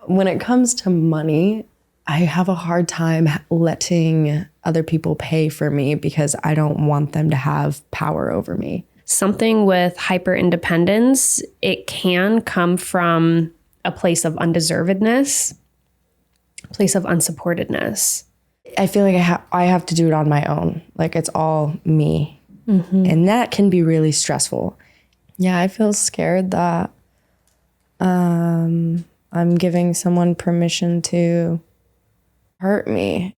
when it comes to money, I have a hard time letting other people pay for me because I don't want them to have power over me. Something with hyper independence, it can come from a place of undeservedness, a place of unsupportedness. I feel like I have to do it on my own. Like it's all me. Mm-hmm. And that can be really stressful. Yeah, I feel scared that I'm giving someone permission to hurt me.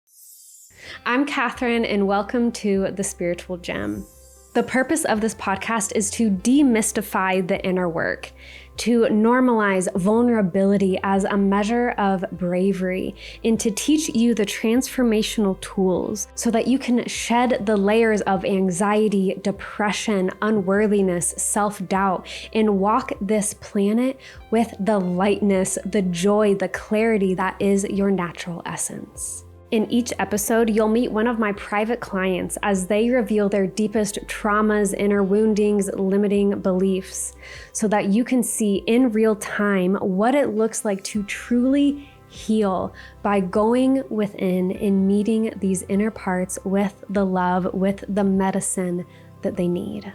I'm Catherine, and welcome to The Spiritual Gem. The purpose of this podcast is to demystify the inner work, to normalize vulnerability as a measure of bravery, and to teach you the transformational tools so that you can shed the layers of anxiety, depression, unworthiness, self-doubt, and walk this planet with the lightness, the joy, the clarity that is your natural essence. In each episode, you'll meet one of my private clients as they reveal their deepest traumas, inner woundings, limiting beliefs, so that you can see in real time what it looks like to truly heal by going within and meeting these inner parts with the love, with the medicine that they need.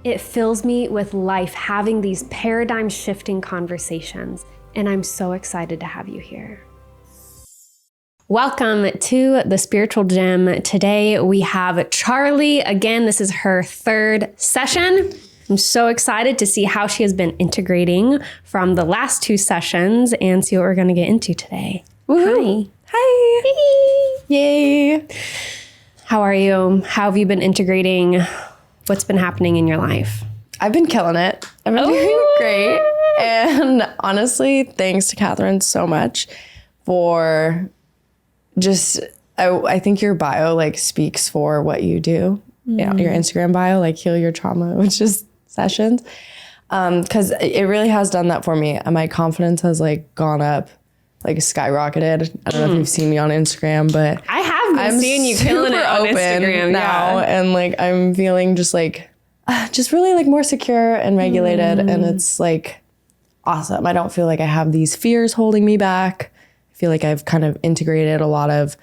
It fills me with life having these paradigm-shifting conversations, and I'm so excited to have you here. Welcome to The Spiritual Gem. Today we have Charley. Again, this is her third session. I'm so excited to see how she has been integrating from the last two sessions and see what we're going to get into today. Woo-hoo. Hi. Hi. Yay. How are you? How have you been integrating? What's been happening in your life? I've been killing it. I've been doing great. And honestly, thanks to Catherine so much for I think your bio like speaks for what you do. Yeah, your Instagram bio, like heal your trauma, which is sessions. Because it really has done that for me. My confidence has like gone up, like skyrocketed. I don't know if you've seen me on Instagram, but I have been seeing you killing it on Instagram now. Yeah. And like I'm feeling just really like more secure and regulated. And it's like awesome. I don't feel like I have these fears holding me back. I feel like I've kind of integrated a lot of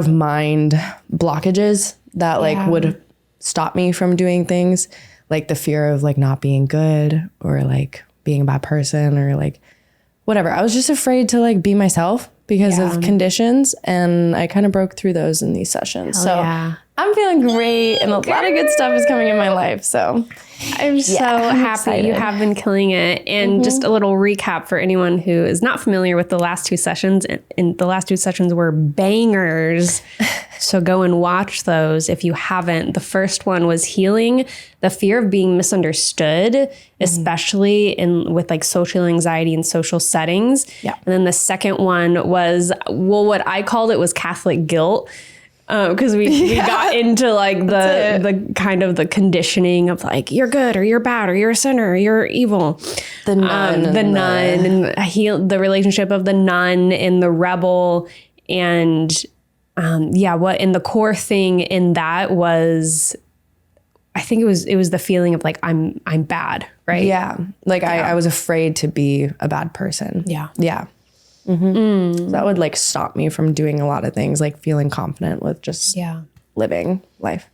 mind blockages that like would stop me from doing things, like the fear of like not being good or like being a bad person or like whatever. I was just afraid to like be myself because of conditions, and I kind of broke through those in these sessions. I'm feeling great, and a lot of good stuff is coming in my life. So I'm so happy excited. You have been killing it. And just a little recap for anyone who is not familiar with the last two sessions. And the last two sessions were bangers. So go and watch those if you haven't. The first one was healing the fear of being misunderstood, especially with like social anxiety and social settings. Yeah. And then the second one was, what I called it was Catholic guilt. Because we got into like the kind of the conditioning of like, you're good or you're bad or you're a sinner or you're evil. The nun. And the relationship of the nun and the rebel. And and the core thing in that was, I think it was the feeling of like, I'm bad, right? Yeah. Like I was afraid to be a bad person. Yeah. Yeah. Mm-hmm. So that would like stop me from doing a lot of things, like feeling confident with just living life.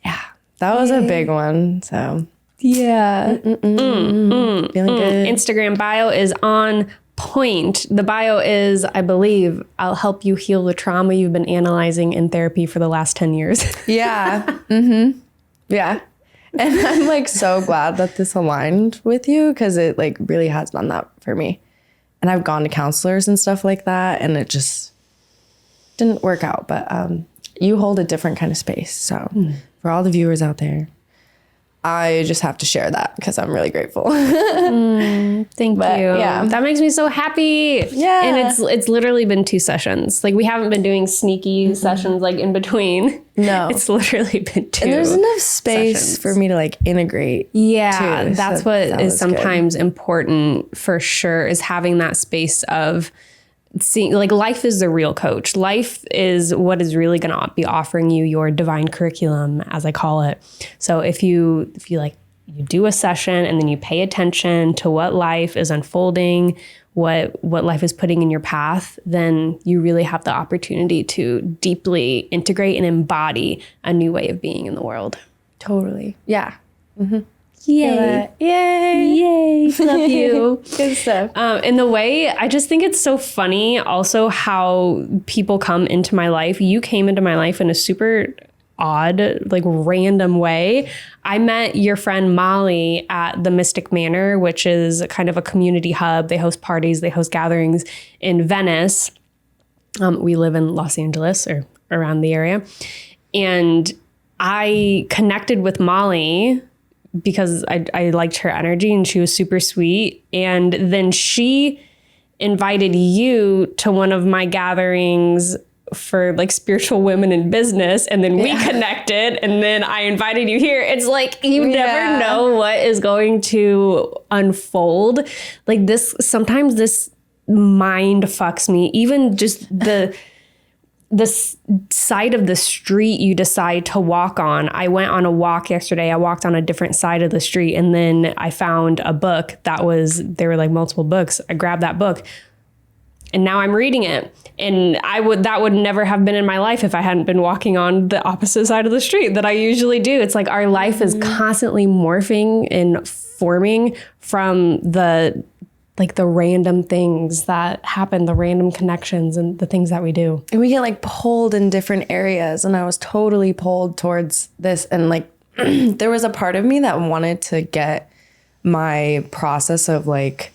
Yeah, that was a big one. So feeling good. Instagram bio is on point. The bio is, I believe, I'll help you heal the trauma you've been analyzing in therapy for the last 10 years. Yeah. Yeah. And I'm like so glad that this aligned with you, because it like really has done that for me. And I've gone to counselors and stuff like that, and it just didn't work out. But you hold a different kind of space. So for all the viewers out there, I just have to share that because I'm really grateful. Thank you. Yeah. That makes me so happy. Yeah. And it's literally been 2 sessions. Like we haven't been doing sneaky sessions like in between. No. It's literally been 2 And there's enough space sessions for me to like integrate. Yeah. too, That's so what that is was sometimes important for sure, is having that space of seeing, like, life is the real coach. Life is what is really going to be offering you your divine curriculum, as I call it. So if you like, you do a session and then you pay attention to what life is unfolding, what life is putting in your path, then you really have the opportunity to deeply integrate and embody a new way of being in the world. Totally. Yeah. Mm-hmm. Yay. Yay. Love you. Good stuff. In the way, I just think it's so funny also how people come into my life. You came into my life in a super odd, like random way. I met your friend Molly at the Mystic Manor, which is kind of a community hub. They host parties, they host gatherings in Venice. We live in Los Angeles or around the area. And I connected with Molly because I liked her energy and she was super sweet. And then she invited you to one of my gatherings for like spiritual women in business. And then we connected and then I invited you here. It's like, you never know what is going to unfold. Like sometimes this mind fucks me. Even just the side of the street you decide to walk on. I went on a walk yesterday. I walked on a different side of the street and then I found a book there were like multiple books. I grabbed that book and now I'm reading it. And that would never have been in my life if I hadn't been walking on the opposite side of the street that I usually do. It's like our life is constantly morphing and forming from the random things that happen, the random connections and the things that we do. And we get like pulled in different areas. And I was totally pulled towards this. And like, there was a part of me that wanted to get my process of like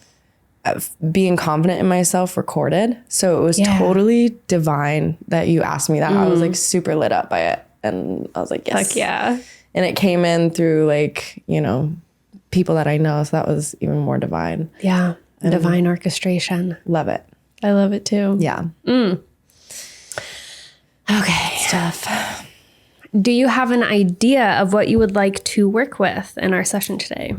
being confident in myself recorded. So it was totally divine that you asked me that. I was like super lit up by it. And I was like, yes. Heck yeah. And it came in through like, people that I know. So that was even more divine. Yeah. Divine orchestration. Love it. I love it too. Yeah. Okay. Stuff. Do you have an idea of what you would like to work with in our session today?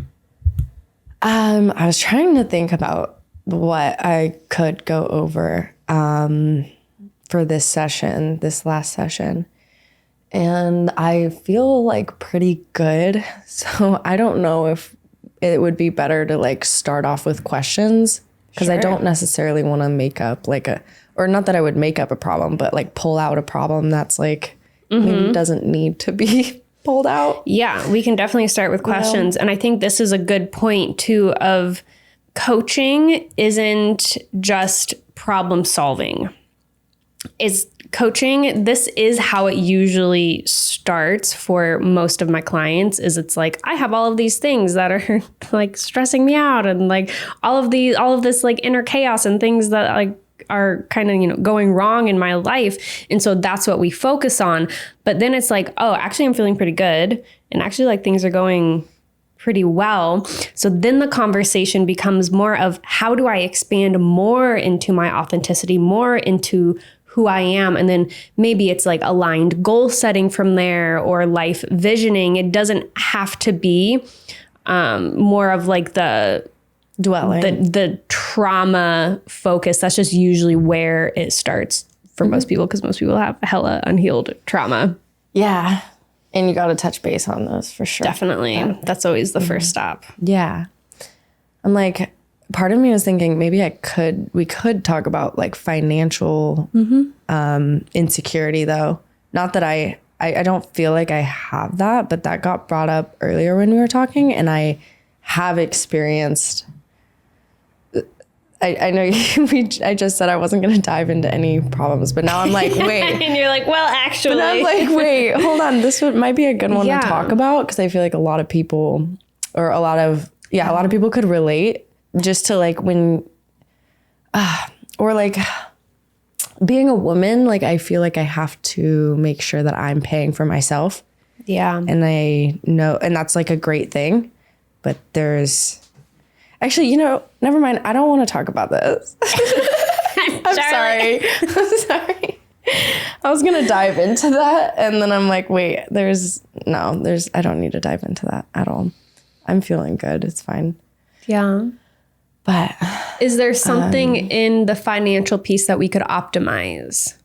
I was trying to think about what I could go over for this last session. And I feel like pretty good. So I don't know if it would be better to like start off with questions because I don't necessarily want to make up or not that I would make up a problem, but like pull out a problem that's like maybe doesn't need to be pulled out. Yeah, we can definitely start with questions. And I think this is a good point too of coaching isn't just problem solving. This is how it usually starts for most of my clients is it's like, I have all of these things that are like stressing me out and like all of this like inner chaos and things that like are kind of, going wrong in my life. And so that's what we focus on. But then it's like, oh, actually I'm feeling pretty good. And actually like things are going pretty well. So then the conversation becomes more of how do I expand more into my authenticity, more into who I am. And then maybe it's like aligned goal setting from there or life visioning. It doesn't have to be more of like the dwelling, the trauma focus. That's just usually where it starts for most people because most people have hella unhealed trauma. Yeah. And you got to touch base on those for sure. Definitely. That's always the first stop. Yeah. I'm like, part of me was thinking maybe we could talk about like financial insecurity though. Not that I don't feel like I have that, but that got brought up earlier when we were talking and I have experienced. I know I just said I wasn't going to dive into any problems, but now I'm like, wait. And you're like, well, actually. But I'm like, wait, hold on. This might be a good one to talk about because I feel like a lot of people could relate just to like when, or like being a woman, like I feel like I have to make sure that I'm paying for myself. Yeah. And I know, and that's like a great thing, but there's actually, never mind. I don't want to talk about this. I'm sorry. I was going to dive into that. And then I'm like, wait, I don't need to dive into that at all. I'm feeling good. It's fine. Yeah. But is there something in the financial piece that we could optimize?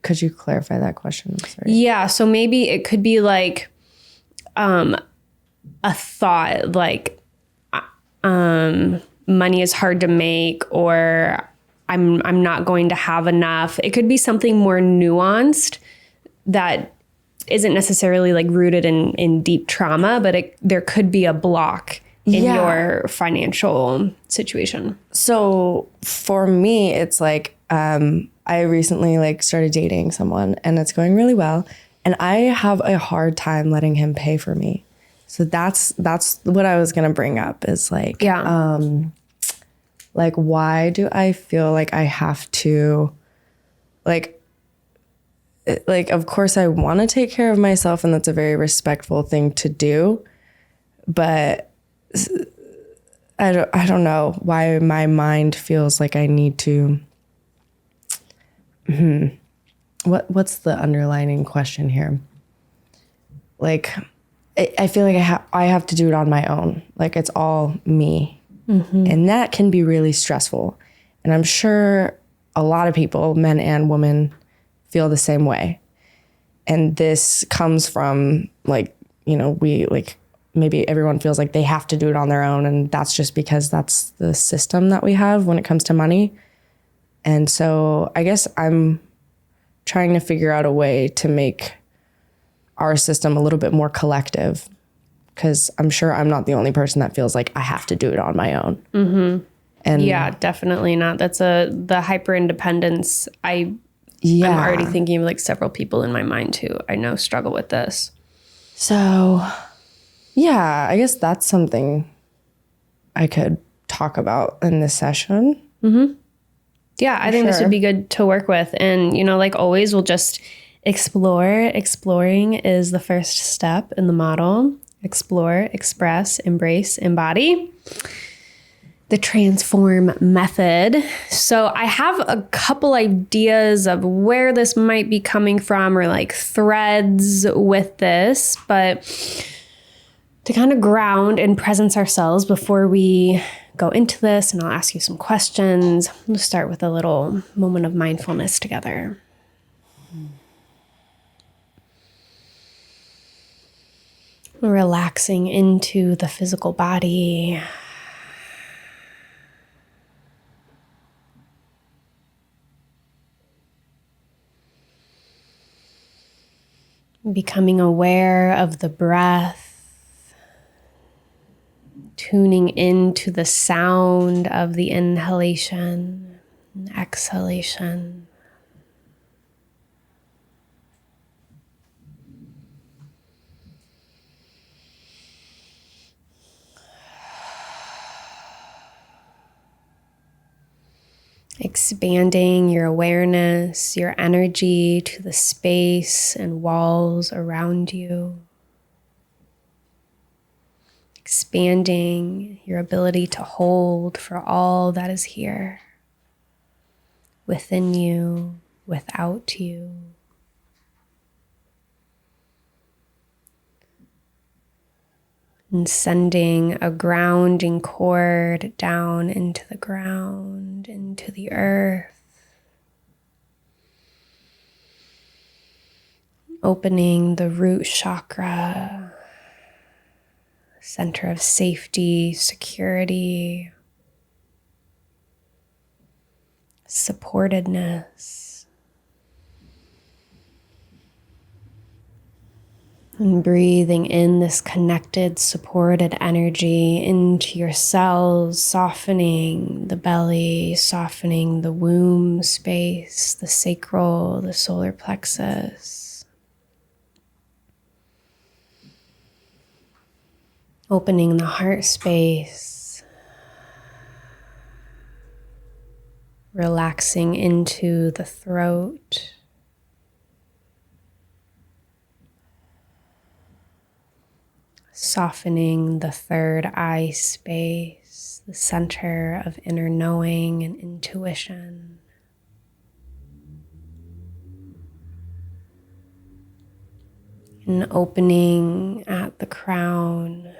Could you clarify that question? Sorry. Yeah. So maybe it could be like a thought like, money is hard to make, or I'm not going to have enough. It could be something more nuanced that isn't necessarily like rooted in deep trauma, but there could be a block in your financial situation. So for me, it's like, I recently like started dating someone and it's going really well. And I have a hard time letting him pay for me. So that's what I was going to bring up is like, like, why do I feel like I have to of course I want to take care of myself and that's a very respectful thing to do. But I don't know why my mind feels like I need to. What's the underlining question here? Like, I feel like I have to do it on my own. Like it's all me. And that can be really stressful. And I'm sure a lot of people, men and women, feel the same way. And this comes from like, we like, maybe everyone feels like they have to do it on their own. And that's just because that's the system that we have when it comes to money. And so I guess I'm trying to figure out a way to make our system a little bit more collective, because I'm sure I'm not the only person that feels like I have to do it on my own. And yeah, definitely not. That's the hyper independence. I'm already thinking of like several people in my mind who I know struggle with this. So yeah, I guess that's something I could talk about in this session. Yeah, I think this would be good to work with. And, like always, we'll just explore. Exploring is the first step in the model. Explore, express, embrace, embody. The transform method. So I have a couple ideas of where this might be coming from, or like threads with this, but to kind of ground and presence ourselves before we go into this, and I'll ask you some questions. We'll start with a little moment of mindfulness together. Relaxing into the physical body. Becoming aware of the breath. Tuning into the sound of the inhalation and exhalation. Expanding your awareness, your energy to the space and walls around you. Expanding your ability to hold for all that is here, within you, without you. And sending a grounding cord down into the ground, into the earth. Opening the root chakra, center of safety, security, supportedness. And breathing in this connected, supported energy into your cells, softening the belly, softening the womb space, the sacral, the solar plexus. Opening the heart space. Relaxing into the throat. Softening the third eye space, the center of inner knowing and intuition. And opening at the crown,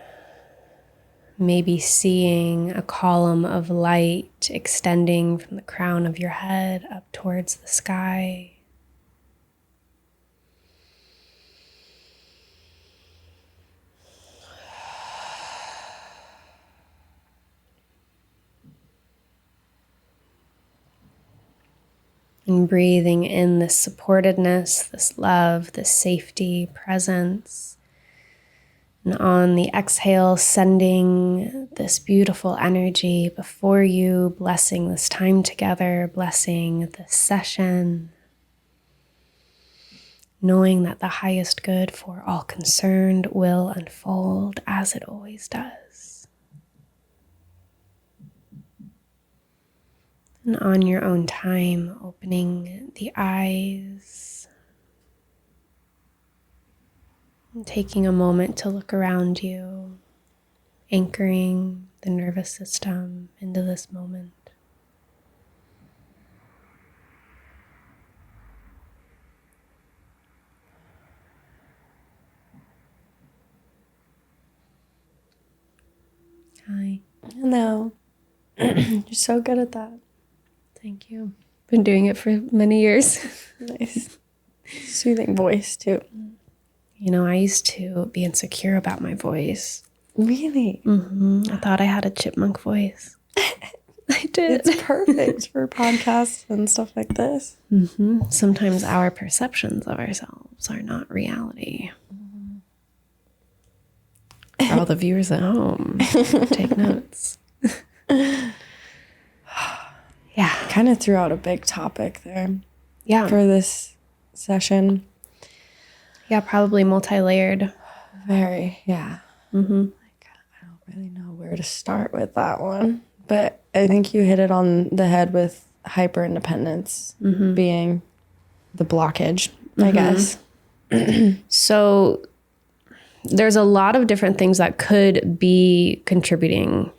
maybe seeing a column of light extending from the crown of your head up towards the sky. And breathing in this supportedness, this love, this safety, presence. And on the exhale, sending this beautiful energy before you, blessing this time together, blessing this session. Knowing that the highest good for all concerned will unfold as it always does. And on your own time, opening the eyes, and taking a moment to look around you, anchoring the nervous system into this moment. Hi. Hello. You're so good at that. Thank you. Been doing it for many years. Nice. Soothing voice, too. You know, I used to be insecure about my voice. Really? I thought I had a chipmunk voice. I did. It's perfect for podcasts and stuff like this. Sometimes our perceptions of ourselves are not reality. For all the viewers at home, take notes. Yeah. Kind of threw out a big topic there. Yeah. For this session. Yeah, probably multi-layered. Very, yeah. Like, I don't really know where to start with that one. But I think you hit it on the head with hyper-independence being the blockage, I guess. So there's a lot of different things that could be contributing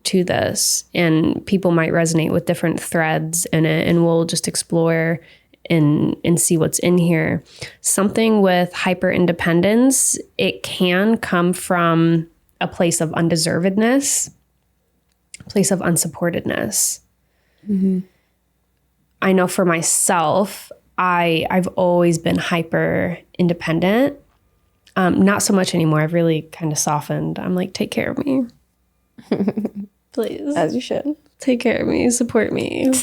to this, and people might resonate with different threads in it, and we'll just explore and see what's in here. Something with hyper independence, it can come from a place of undeservedness, a place of unsupportedness. I know for myself, I've always been hyper independent. Not so much anymore. I've really kind of softened. I'm like, take care of me. Please. As you should. Take care of me, support me.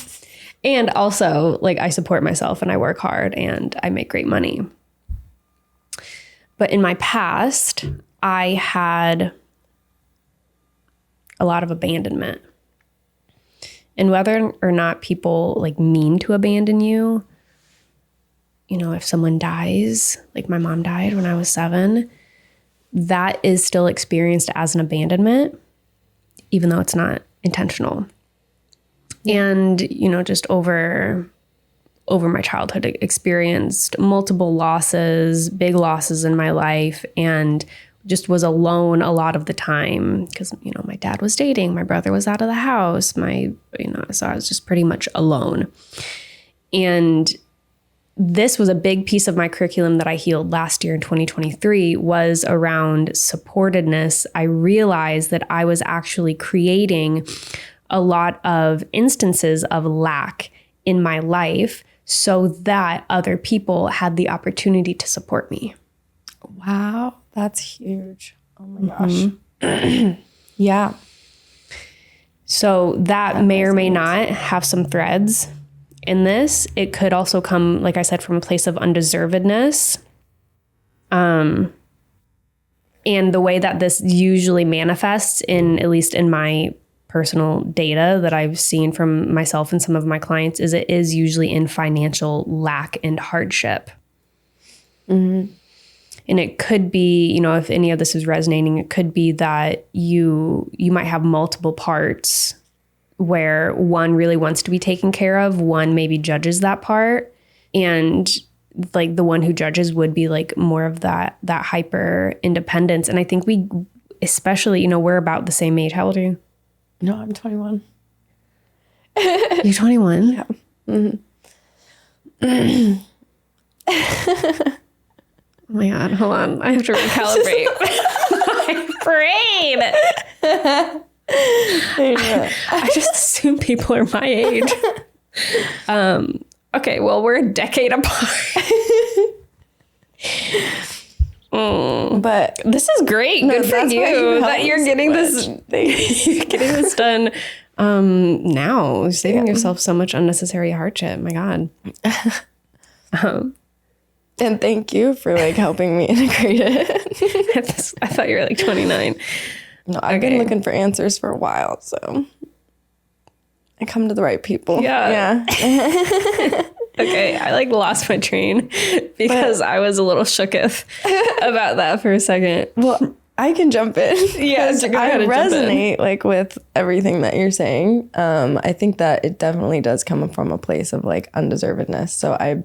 And also, like, I support myself and I work hard and I make great money. But in my past, I had a lot of abandonment. And whether or not people like mean to abandon you, you know, if someone dies, like my mom died when I was 7, that is still experienced as an abandonment, even though it's not intentional. And, you know, just over my childhood, I experienced multiple losses, big losses in my life, and just was alone a lot of the time because, you know, my dad was dating, my brother was out of the house, so I was just pretty much alone. And this was a big piece of my curriculum that I healed last year in 2023 was around supportedness. I realized that I was actually creating a lot of instances of lack in my life so that other people had the opportunity to support me. Wow, that's huge. Oh my gosh. Yeah. So that may or may not have some threads in this. It could also come, like I said, from a place of undeservedness. And the way that this usually manifests at least in my personal data that I've seen from myself and some of my clients, is it is usually in financial lack and hardship. And it could be, you know, if any of this is resonating, it could be that you might have multiple parts where one really wants to be taken care of, one maybe judges that part, and like the one who judges would be like more of that hyper independence. And I think we, especially, you know, we're about the same age. How old are you? No, I'm 21. You're 21? Yeah. Oh my God, hold on. I have to recalibrate my brain. I just assume people are my age. Okay, well, we're a decade apart. But this is great. Good for you that you're getting this. You're getting this done Now, saving yourself so much unnecessary hardship. My God. And thank you for like helping me integrate it. I thought you were like 29. No, I've been looking for answers for a while, so I come to the right people. Yeah. Okay, I like lost my train because I was a little shooketh about that for a second. Well, I can jump in. Yes, I resonate like with everything that you're saying. I think that it definitely does come from a place of like undeservedness. So I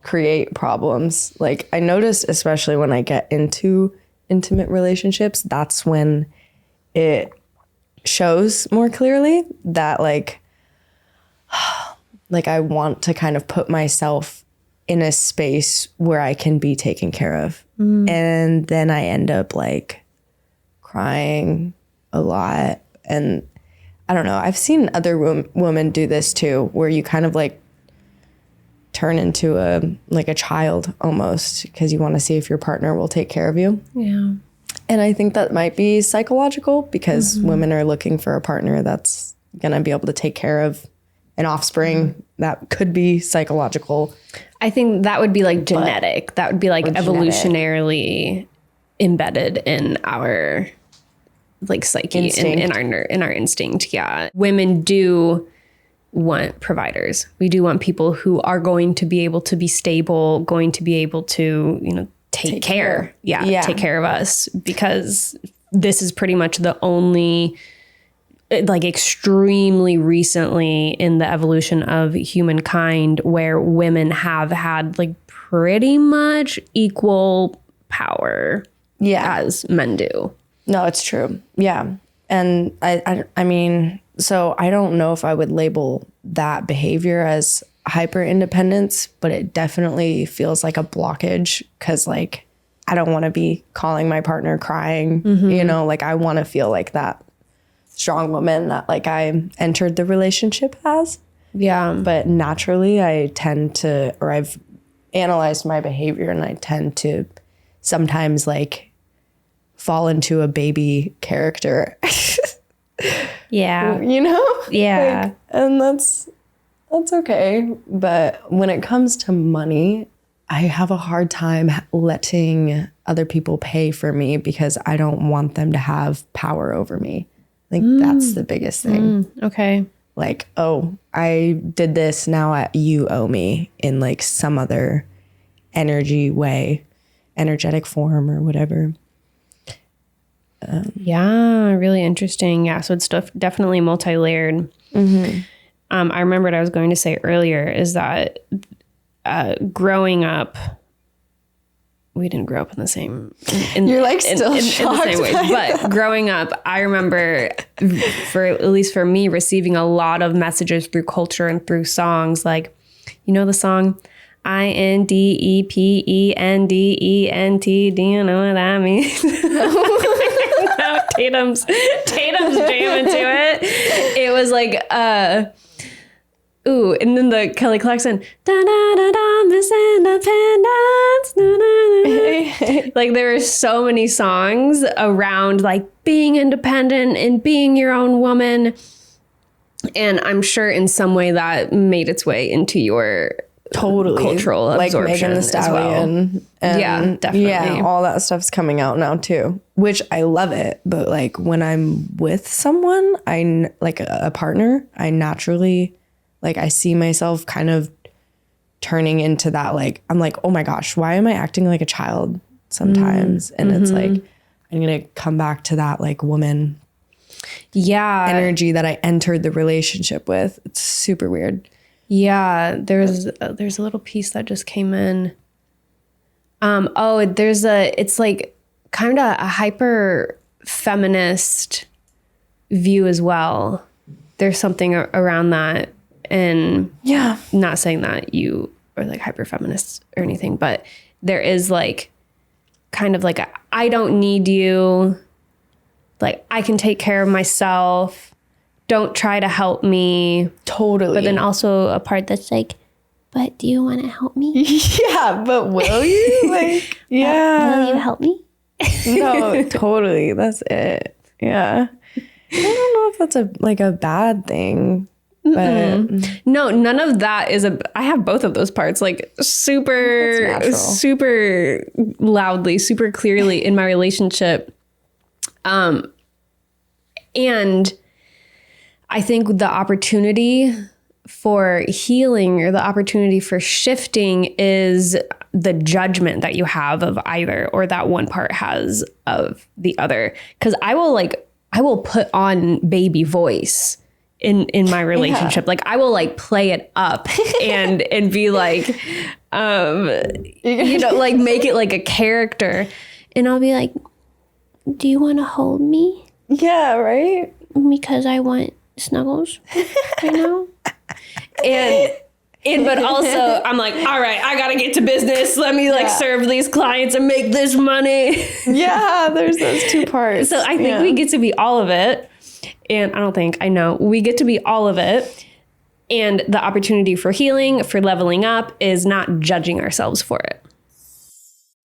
create problems. Like I noticed, especially when I get into intimate relationships, that's when it shows more clearly that like I want to kind of put myself in a space where I can be taken care of. And then I end up like crying a lot. And I don't know, I've seen other women do this too, where you kind of like turn into a child almost because you want to see if your partner will take care of you. Yeah. And I think that might be psychological because women are looking for a partner that's going to be able to take care of an offspring. That could be psychological. I think that would be like genetic. That would be like evolutionarily embedded in our like psyche, in our instinct. Yeah. Women do want providers. We do want people who are going to be able to be stable, going to be able to, you know, take care. Yeah. Take care of us, because this is pretty much the only, like extremely recently in the evolution of humankind where women have had like pretty much equal power as men do. No, it's true. Yeah. And I mean, so I don't know if I would label that behavior as hyper independence, but it definitely feels like a blockage because like I don't want to be calling my partner crying, you know, like I want to feel like that strong woman that like I entered the relationship as. Yeah. But naturally I tend to, or I've analyzed my behavior and I tend to sometimes like fall into a baby character. Yeah. You know? Yeah. Like, and that's okay. But when it comes to money, I have a hard time letting other people pay for me because I don't want them to have power over me. Like that's the biggest thing. Okay. Like, oh, I did this, now you owe me in like some other energetic form or whatever. Yeah, really interesting. Yeah, so it's definitely multi-layered. I remembered I was going to say earlier is that growing up, we didn't grow up in the same. You're like still shocked in the same way, but growing up, I remember, at least for me, receiving a lot of messages through culture and through songs, like, you know, the song INDEPENDENT. Do you know what that means? No, Tatum's jamming to it. It was like, ooh, and then the Kelly Clarkson, da da da da, Miss Independence, da, da, da. Like there were so many songs around like being independent and being your own woman, and I'm sure in some way that made its way into your cultural like absorption Megan Thee Stallion. Well. And definitely. Yeah, all that stuff's coming out now too, which I love it. But like when I'm with someone, like a partner, I naturally, like I see myself kind of turning into that. Like I'm like, oh my gosh, why am I acting like a child sometimes? And it's like I'm gonna come back to that like woman, energy that I entered the relationship with. It's super weird. Yeah, there's a little piece that just came in. It's like kind of a hyper feminist view as well. There's something around that, and not saying that you are like hyper feminist or anything, but there is like kind of like I don't need you, like I can take care of myself. Don't try to help me. Totally. But then also a part that's like, but do you want to help me? Yeah, but will you? Like, yeah. Will you help me? No, totally. That's it. Yeah. I don't know if that's a bad thing. But no, none of that is I have both of those parts, like super loudly, super clearly in my relationship. And I think the opportunity for healing or the opportunity for shifting is the judgment that you have of either, or that one part has of the other. Because I will put on baby voice in my relationship. Like I will like play it up and be like, like make it like a character. And I'll be like, do you want to hold me? Yeah, right? Because I want snuggles, And but also I'm like, all right, I gotta get to business. Let me serve these clients and make this money. Yeah, there's those two parts. So I think we get to be all of it. And I know we get to be all of it. And the opportunity for healing, for leveling up, is not judging ourselves for it.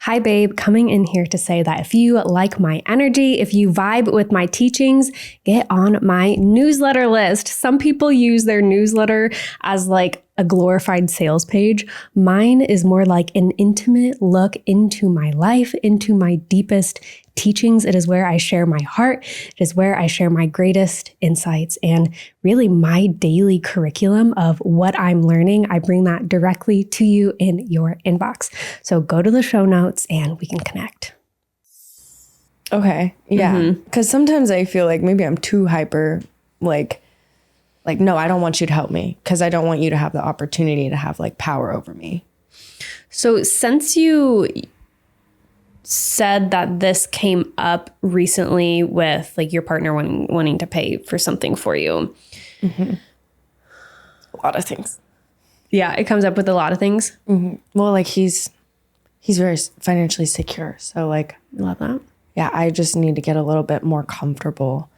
Hi, babe. Coming in here to say that if you like my energy, if you vibe with my teachings, get on my newsletter list. Some people use their newsletter as like a glorified sales page. Mine is more like an intimate look into my life, into my deepest teachings. It is where I share my heart. It is where I share my greatest insights and really my daily curriculum of what I'm learning. I bring that directly to you in your inbox. So go to the show notes and we can connect. Okay. Yeah. Because sometimes I feel like maybe I'm too hyper, like, no, I don't want you to help me because I don't want you to have the opportunity to have like power over me. So since you said that this came up recently with like your partner wanting to pay for something for you. A lot of things. Yeah, it comes up with a lot of things. Well, like he's very financially secure. So like, Love that. yeah, I just need to get a little bit more comfortable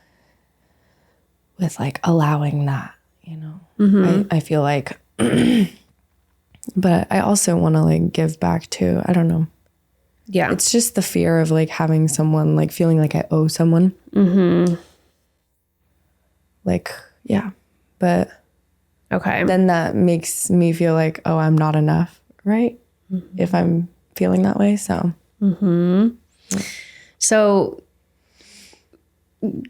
with like allowing that, I feel like, but I also want to like give back too. I don't know. Yeah. It's just the fear of like having someone, like feeling like I owe someone. Like, yeah. But okay. Then that makes me feel like, oh, I'm not enough, right? If I'm feeling that way. So. So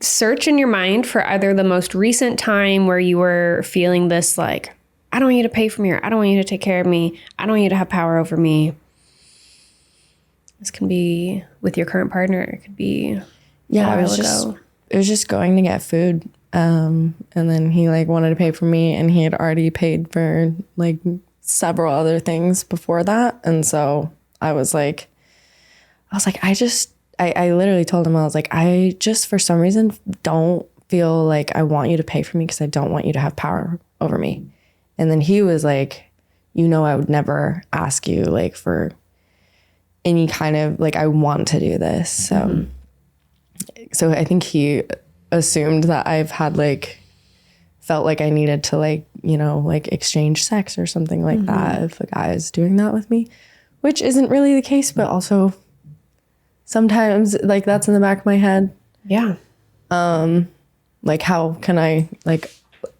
search in your mind for either the most recent time where you were feeling this, like, I don't want you to pay for me, or I don't want you to take care of me. I don't want you to have power over me. This can be with your current partner. It could be it was just going to get food. And then he like wanted to pay for me, and he had already paid for like several other things before that. And so I was like, I literally told him, I was like, I just, for some reason, don't feel like I want you to pay for me because I don't want you to have power over me. And then he was like, I would never ask you like for any kind of like, I want to do this. So, so I think he assumed that I've had like, felt like I needed to like, like exchange sex or something like that if a guy is doing that with me, which isn't really the case, but also sometimes like that's in the back of my head. Yeah. Like how can I like,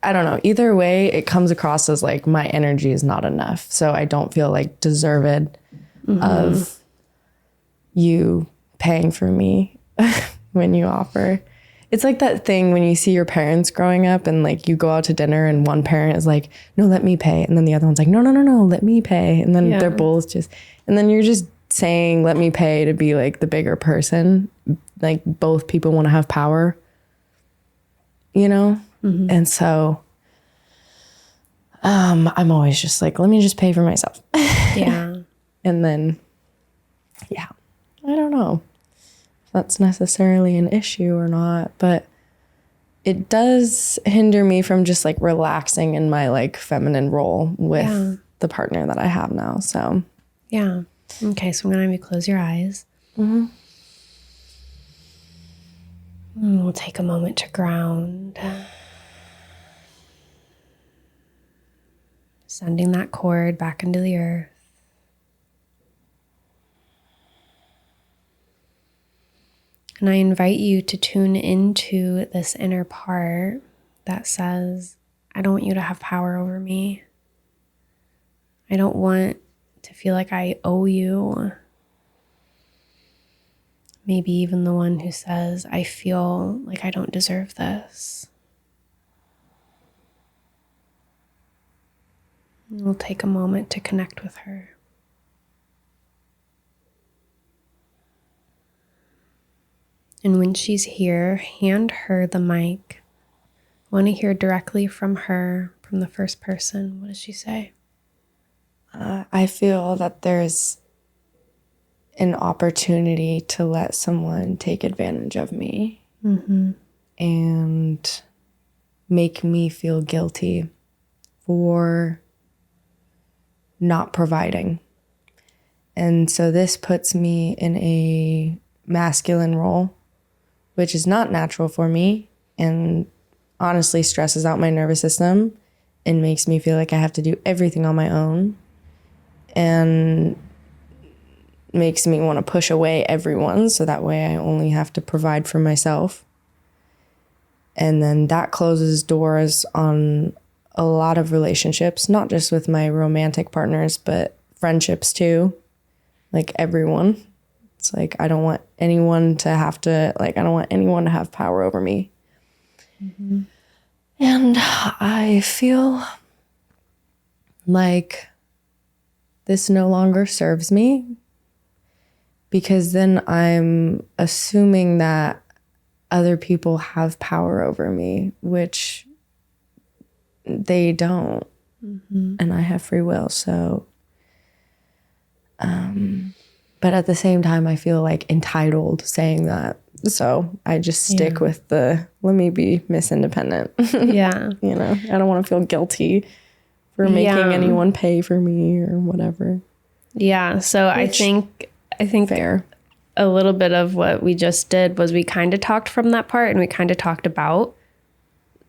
I don't know. Either way, it comes across as like my energy is not enough. So I don't feel like deserved of you paying for me when you offer. It's like that thing when you see your parents growing up and like you go out to dinner and one parent is like, no, let me pay. And then the other one's like, no, let me pay. And then they're both just, and then you're just saying, let me pay to be like the bigger person. Like both people want to have power, And so I'm always just like, let me just pay for myself. Yeah. And then, yeah, I don't know if that's necessarily an issue or not, but it does hinder me from just like relaxing in my like feminine role with the partner that I have now. So, yeah. Okay. So I'm going to have you close your eyes. We'll take a moment to ground. Sending that cord back into the earth. And I invite you to tune into this inner part that says, I don't want you to have power over me. I don't want to feel like I owe you. Maybe even the one who says, I feel like I don't deserve this. We'll take a moment to connect with her. And when she's here, hand her the mic. I want to hear directly from her, from the first person. What does she say? I feel that there's an opportunity to let someone take advantage of me and make me feel guilty for not providing. And so this puts me in a masculine role, which is not natural for me and honestly stresses out my nervous system and makes me feel like I have to do everything on my own and makes me want to push away everyone so that way I only have to provide for myself. And then that closes doors on a lot of relationships, not just with my romantic partners, but friendships too. Like everyone. It's like, I don't want anyone to have power over me. And I feel like this no longer serves me because then I'm assuming that other people have power over me, which they don't. And I have free will. So, but at the same time, I feel like entitled saying that. So I just stick with the, let me be Miss Independent. Yeah. You know, I don't want to feel guilty for making anyone pay for me or whatever. Yeah. So I think fair. A little bit of what we just did was we kind of talked from that part and we kind of talked about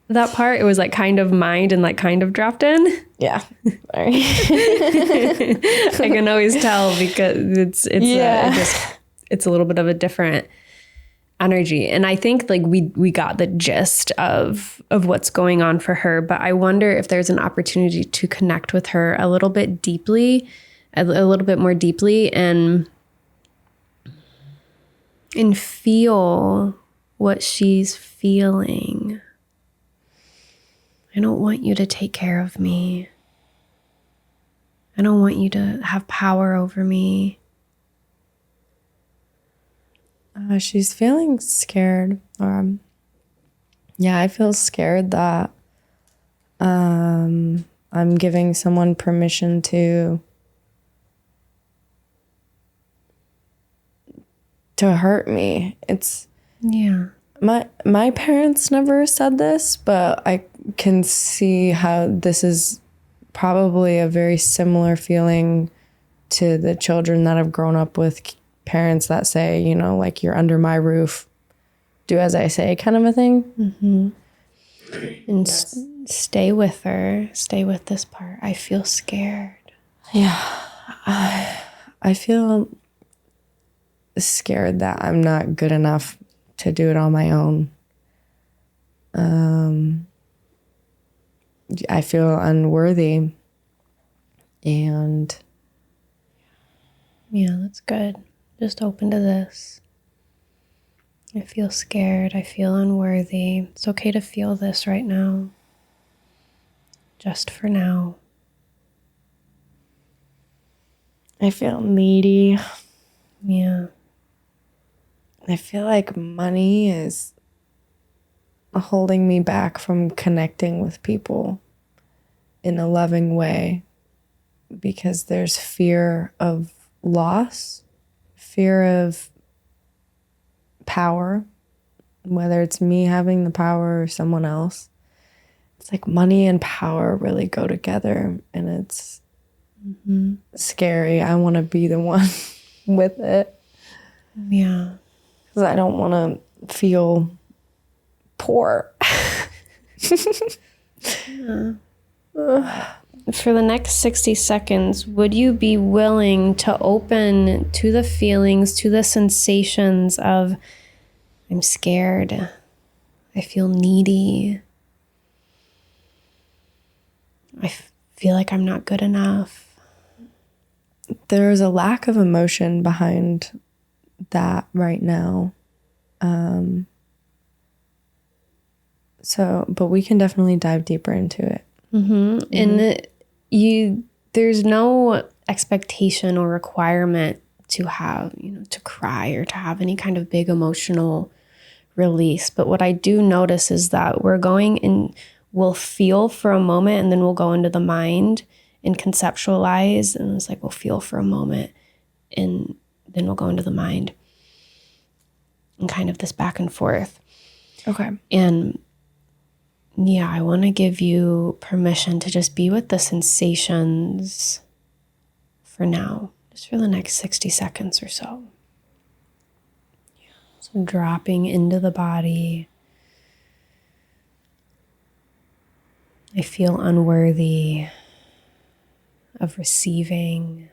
that part. It was like kind of mind and like kind of dropped in. Yeah. Sorry. I can always tell because it's a little bit of a different energy. And I think like we got the gist of what's going on for her, but I wonder if there's an opportunity to connect with her a little bit deeply, a little bit more deeply and feel what she's feeling. I don't want you to take care of me. I don't want you to have power over me. She's feeling scared. I feel scared that I'm giving someone permission to hurt me. It's my parents never said this, but I can see how this is probably a very similar feeling to the children that have grown up with parents that say, you know, like, you're under my roof, do as I say, kind of a thing. And stay with her. Stay with this part. I feel scared. Yeah. I feel scared that I'm not good enough to do it on my own. I feel unworthy. And yeah, that's good. Just open to this. I feel scared. I feel unworthy. It's okay to feel this right now. Just for now. I feel needy. Yeah. I feel like money is holding me back from connecting with people in a loving way because there's fear of loss, fear of power, whether it's me having the power or someone else. It's like money and power really go together, and it's scary. I want to be the one with it. Yeah. Because I don't want to feel poor. For the next 60 seconds, would you be willing to open to the feelings, to the sensations of I'm scared. I feel needy. I feel like I'm not good enough. There's a lack of emotion behind that right now. But we can definitely dive deeper into it. Mm-hmm. And there's no expectation or requirement to have, to cry or to have any kind of big emotional release. But what I do notice is that we'll feel for a moment, and then we'll go into the mind and conceptualize. And it's like, we'll feel for a moment, and then we'll go into the mind, and kind of this back and forth. Okay. And yeah, I want to give you permission to just be with the sensations for now, just for the next 60 seconds or so. Yeah. So dropping into the body. I feel unworthy of receiving,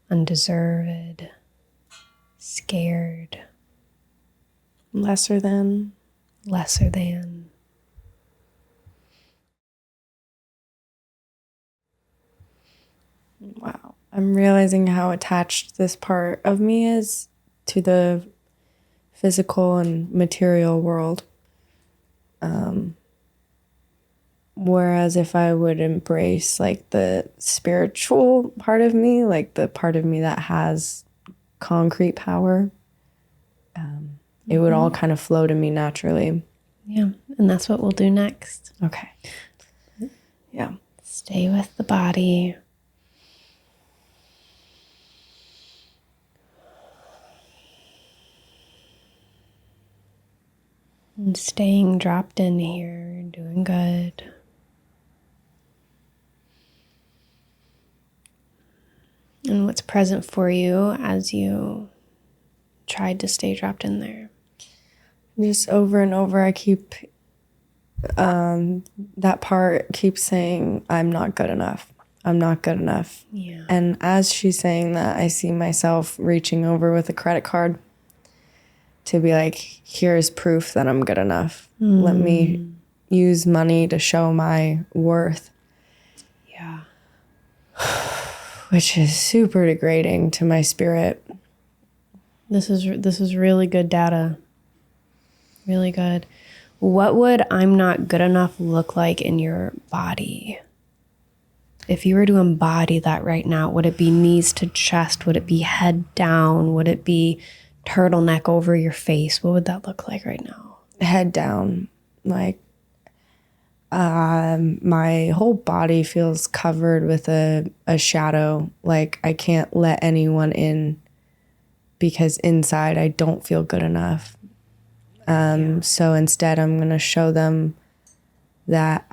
undeserved, scared, Lesser than. lesser than. Wow. I'm realizing how attached this part of me is to the physical and material world. Whereas if I would embrace like the spiritual part of me, like the part of me that has concrete power, it would all kind of flow to me naturally. Yeah, and that's what we'll do next. Okay. Yeah. Stay with the body. And staying dropped in here, doing good. And what's present for you as you tried to stay dropped in there? Just over and over, I keep, that part keeps saying, I'm not good enough. I'm not good enough. Yeah. And as she's saying that, I see myself reaching over with a credit card to be like, here's proof that I'm good enough. Let me use money to show my worth. Yeah. Which is super degrading to my spirit. This is really good data. Really good. What would I'm not good enough look like in your body? If you were to embody that right now, would it be knees to chest? Would it be head down? Would it be turtleneck over your face? What would that look like right now? Head down. Like, my whole body feels covered with a shadow. Like I can't let anyone in because inside I don't feel good enough. So instead I'm going to show them that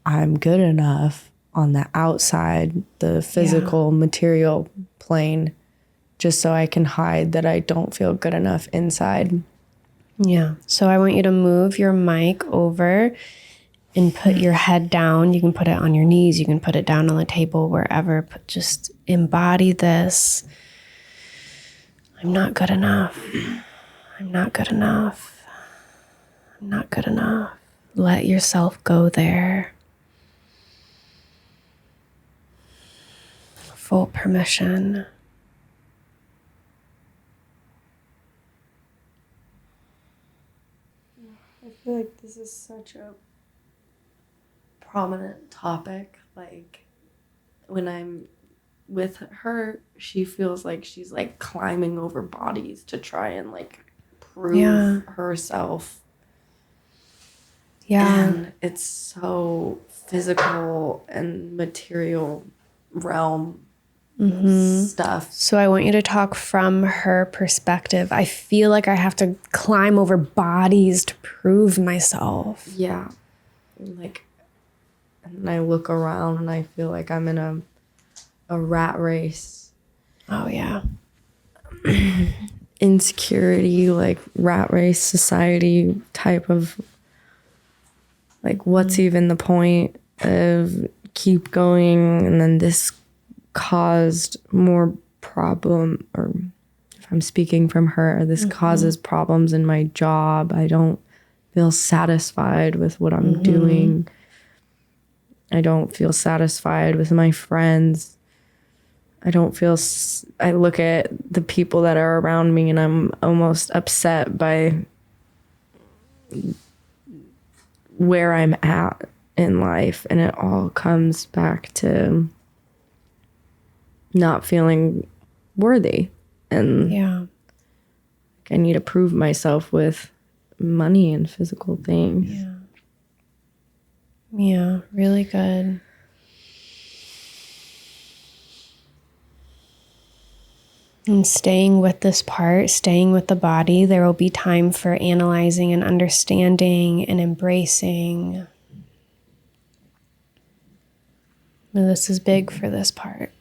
I'm good enough on the outside, the physical material plane, just so I can hide that I don't feel good enough inside. Yeah. So I want you to move your mic over and put your head down. You can put it on your knees. You can put it down on the table, wherever. But just embody this. I'm not good enough. I'm not good enough. I'm not good enough. Let yourself go there. Full permission. I feel like this is such a prominent topic. Like when I'm with her, she feels like she's like climbing over bodies to try and like prove herself. Yeah. And it's so physical and material realm stuff. So I want you to talk from her perspective. I feel like I have to climb over bodies to prove myself. Yeah. Like, and I look around and I feel like I'm in a rat race. Oh, yeah. Insecurity, like rat race society type of, like, what's even the point of keep going? And then this caused more problem, or if I'm speaking from her. This causes problems in my job. I don't feel satisfied with what I'm doing. I don't feel satisfied with my friends. I look at the people that are around me and I'm almost upset by where I'm at in life. And it all comes back to not feeling worthy. And I need to prove myself with money and physical things. Yeah, really good. And staying with this part, staying with the body, there will be time for analyzing and understanding and embracing. And this is big for this part.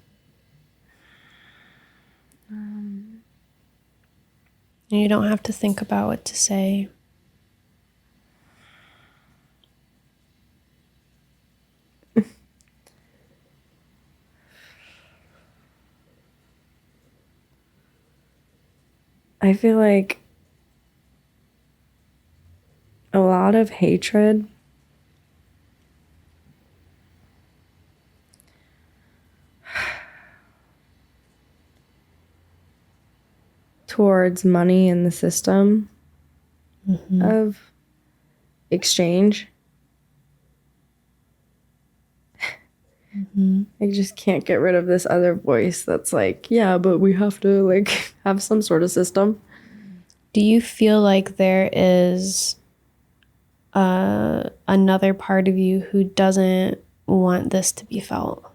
And you don't have to think about what to say. I feel like a lot of hatred towards money in the system of exchange. I just can't get rid of this other voice that's like, yeah, but we have to like have some sort of system. Do you feel like there is another part of you who doesn't want this to be felt?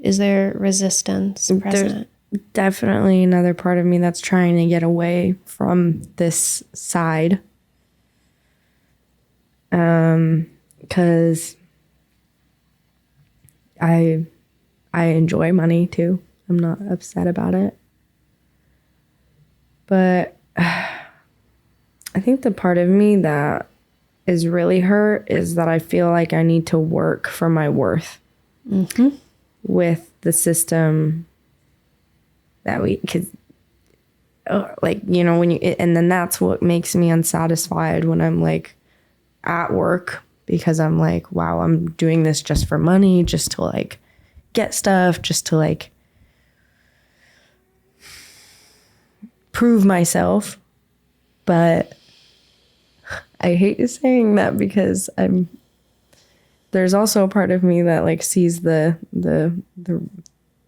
Is there resistance present? There's definitely another part of me that's trying to get away from this side. Because I enjoy money too. I'm not upset about it. But I think the part of me that is really hurt is that I feel like I need to work for my worth with the system that because like, you know, and then that's what makes me unsatisfied when I'm like at work, because I'm like, wow, I'm doing this just for money, just to like get stuff, just to like prove myself. But I hate saying that because there's also a part of me that like sees the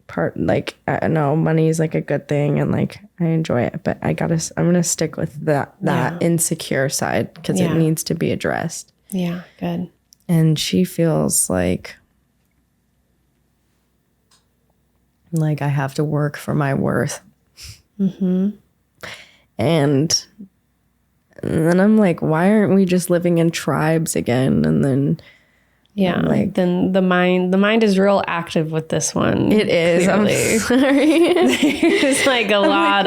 part, like, I know money is like a good thing and like I enjoy it, but I'm gonna stick with that insecure side because it needs to be addressed. Yeah, good. And she feels like I have to work for my worth. And then I'm like, why aren't we just living in tribes again? And then then the mind is real active with this one. It is. Clearly. I'm sorry. There's like a lot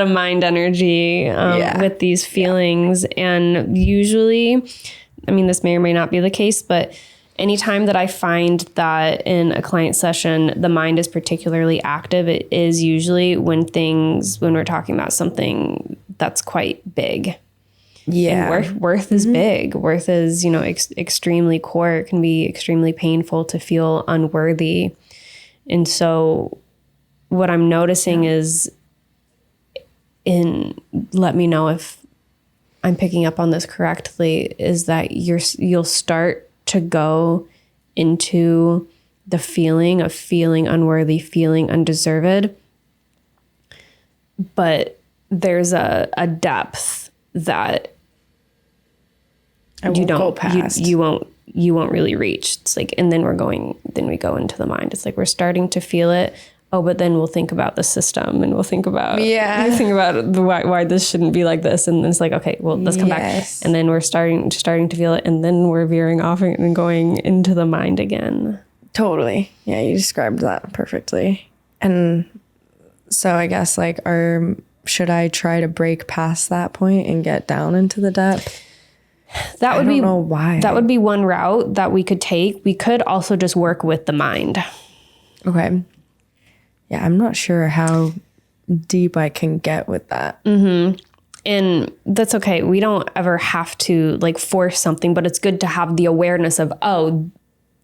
of mind energy with these feelings. And usually, I mean, this may or may not be the case, but anytime that I find that in a client session, the mind is particularly active, it is usually when we're talking about something that's quite big. Yeah. And worth is big. Worth is, extremely core. It can be extremely painful to feel unworthy. And so what I'm noticing is, let me know if I'm picking up on this correctly, is that you'll start to go into the feeling of feeling unworthy, feeling undeserved. But there's a depth that you won't really reach. It's like, and then we go into the mind. It's like we're starting to feel it. Oh, but then we'll think about the system and we'll think about why this shouldn't be like this. And then it's like, okay, well, let's come back. And then we're starting to feel it. And then we're veering off and going into the mind again. Totally. Yeah, you described that perfectly. And so I guess should I try to break past that point and get down into the depth? I don't know why. That would be one route that we could take. We could also just work with the mind. Okay. Yeah, I'm not sure how deep I can get with that. And that's okay. We don't ever have to like force something, but it's good to have the awareness of, oh,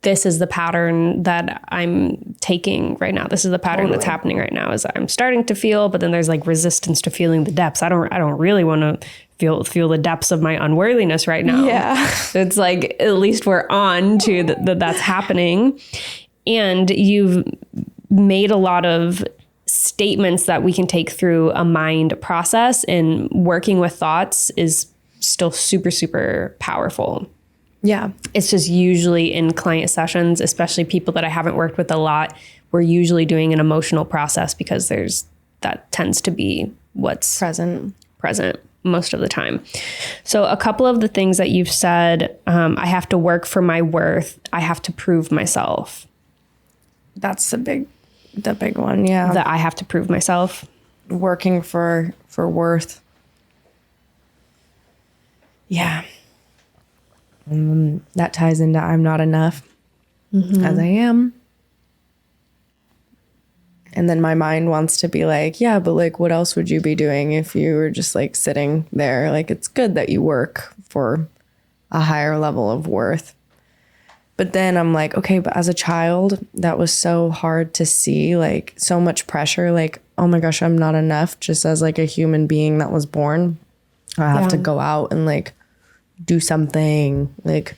this is the pattern that I'm taking right now. This is the pattern that's happening right now, is I'm starting to feel, but then there's like resistance to feeling the depths. I don't really want to feel the depths of my unworthiness right now. Yeah. It's like, at least we're on to that's happening. And you've made a lot of statements that we can take through a mind process, and working with thoughts is still super, super powerful. Yeah. It's just usually in client sessions, especially people that I haven't worked with a lot, we're usually doing an emotional process, because that tends to be what's present most of the time. So a couple of the things that you've said, I have to work for my worth. I have to prove myself. That's the big one. Yeah. That I have to prove myself. Working for worth. Yeah. That ties into I'm not enough as I am. And then my mind wants to be like, yeah, but like, what else would you be doing if you were just like sitting there? Like, it's good that you work for a higher level of worth. But then I'm like, okay, but as a child, that was so hard to see, like so much pressure, like, oh my gosh, I'm not enough just as like a human being that was born. I have to go out and like do something, like,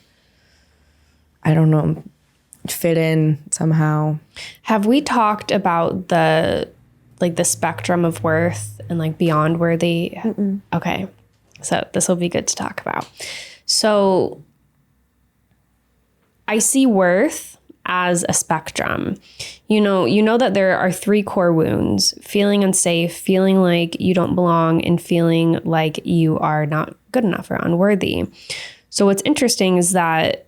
I don't know, fit in somehow. Have we talked about the spectrum of worth and like beyond worthy? Okay. So this will be good to talk about. So I see worth as a spectrum. You know that there are 3 core wounds: feeling unsafe, feeling like you don't belong, and feeling like you are not good enough or unworthy. So what's interesting is that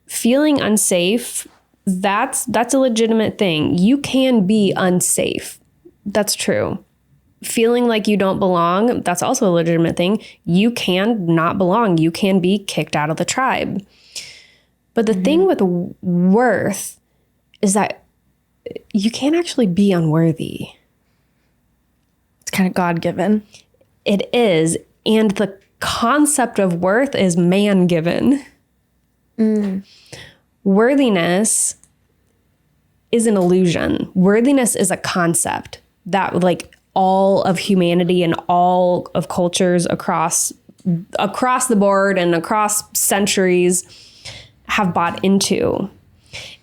feeling unsafe, that's a legitimate thing. You can be unsafe. That's true. Feeling like you don't belong, that's also a legitimate thing. You can not belong. You can be kicked out of the tribe. But the thing with worth is that you can't actually be unworthy. It's kind of God-given. It is. And the concept of worth is man-given. Worthiness is an illusion. Worthiness is a concept that like all of humanity and all of cultures across the board and across centuries have bought into.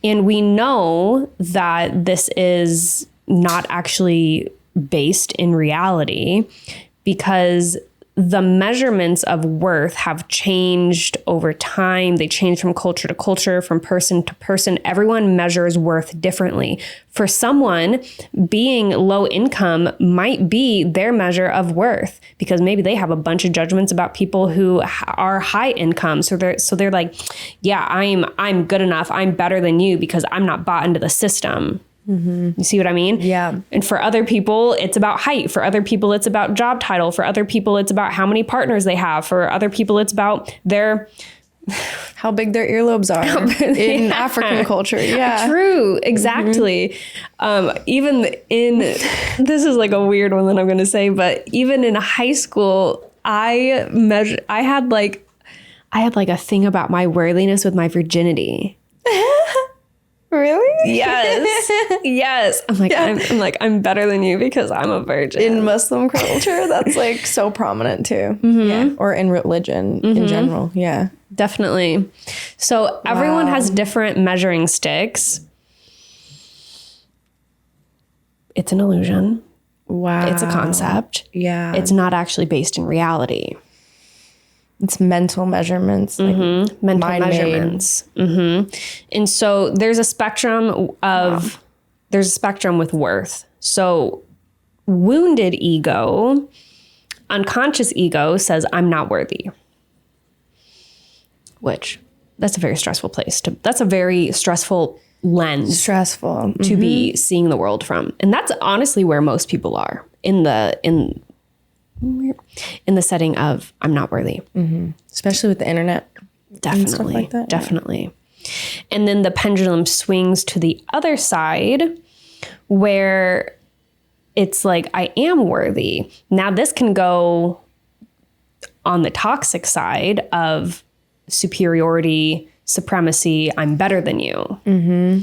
And we know that this is not actually based in reality, because the measurements of worth have changed over time. They change from culture to culture, from person to person. Everyone measures worth differently. For someone, being low income might be their measure of worth, because maybe they have a bunch of judgments about people who are high income. So they're like, yeah, I'm good enough. I'm better than you because I'm not bought into the system. You see what I mean? Yeah. And for other people, it's about height. For other people, it's about job title. For other people, it's about how many partners they have. For other people, it's about how big their earlobes are in African culture. Yeah. True. Exactly. Even in, this is like a weird one that I'm going to say, but even in high school, I had like a thing about my worthiness with my virginity. Really? Yes. Yes. I'm better than you because I'm a virgin. In Muslim culture, that's like so prominent too. Yeah. Or in religion in general. Yeah. Definitely. So everyone has different measuring sticks. It's an illusion. Wow. It's a concept. Yeah. It's not actually based in reality. It's mental measurements. Like mental measurements. And so there's a spectrum with worth. So wounded ego, unconscious ego says, I'm not worthy. Which that's a very stressful that's a very stressful lens. Stressful. To be seeing the world from. And that's honestly where most people are in the setting of I'm not worthy. Especially with the internet. Definitely. And stuff like that. Definitely. And then the pendulum swings to the other side where it's like, I am worthy. Now this can go on the toxic side of superiority, supremacy, I'm better than you. Mm-hmm.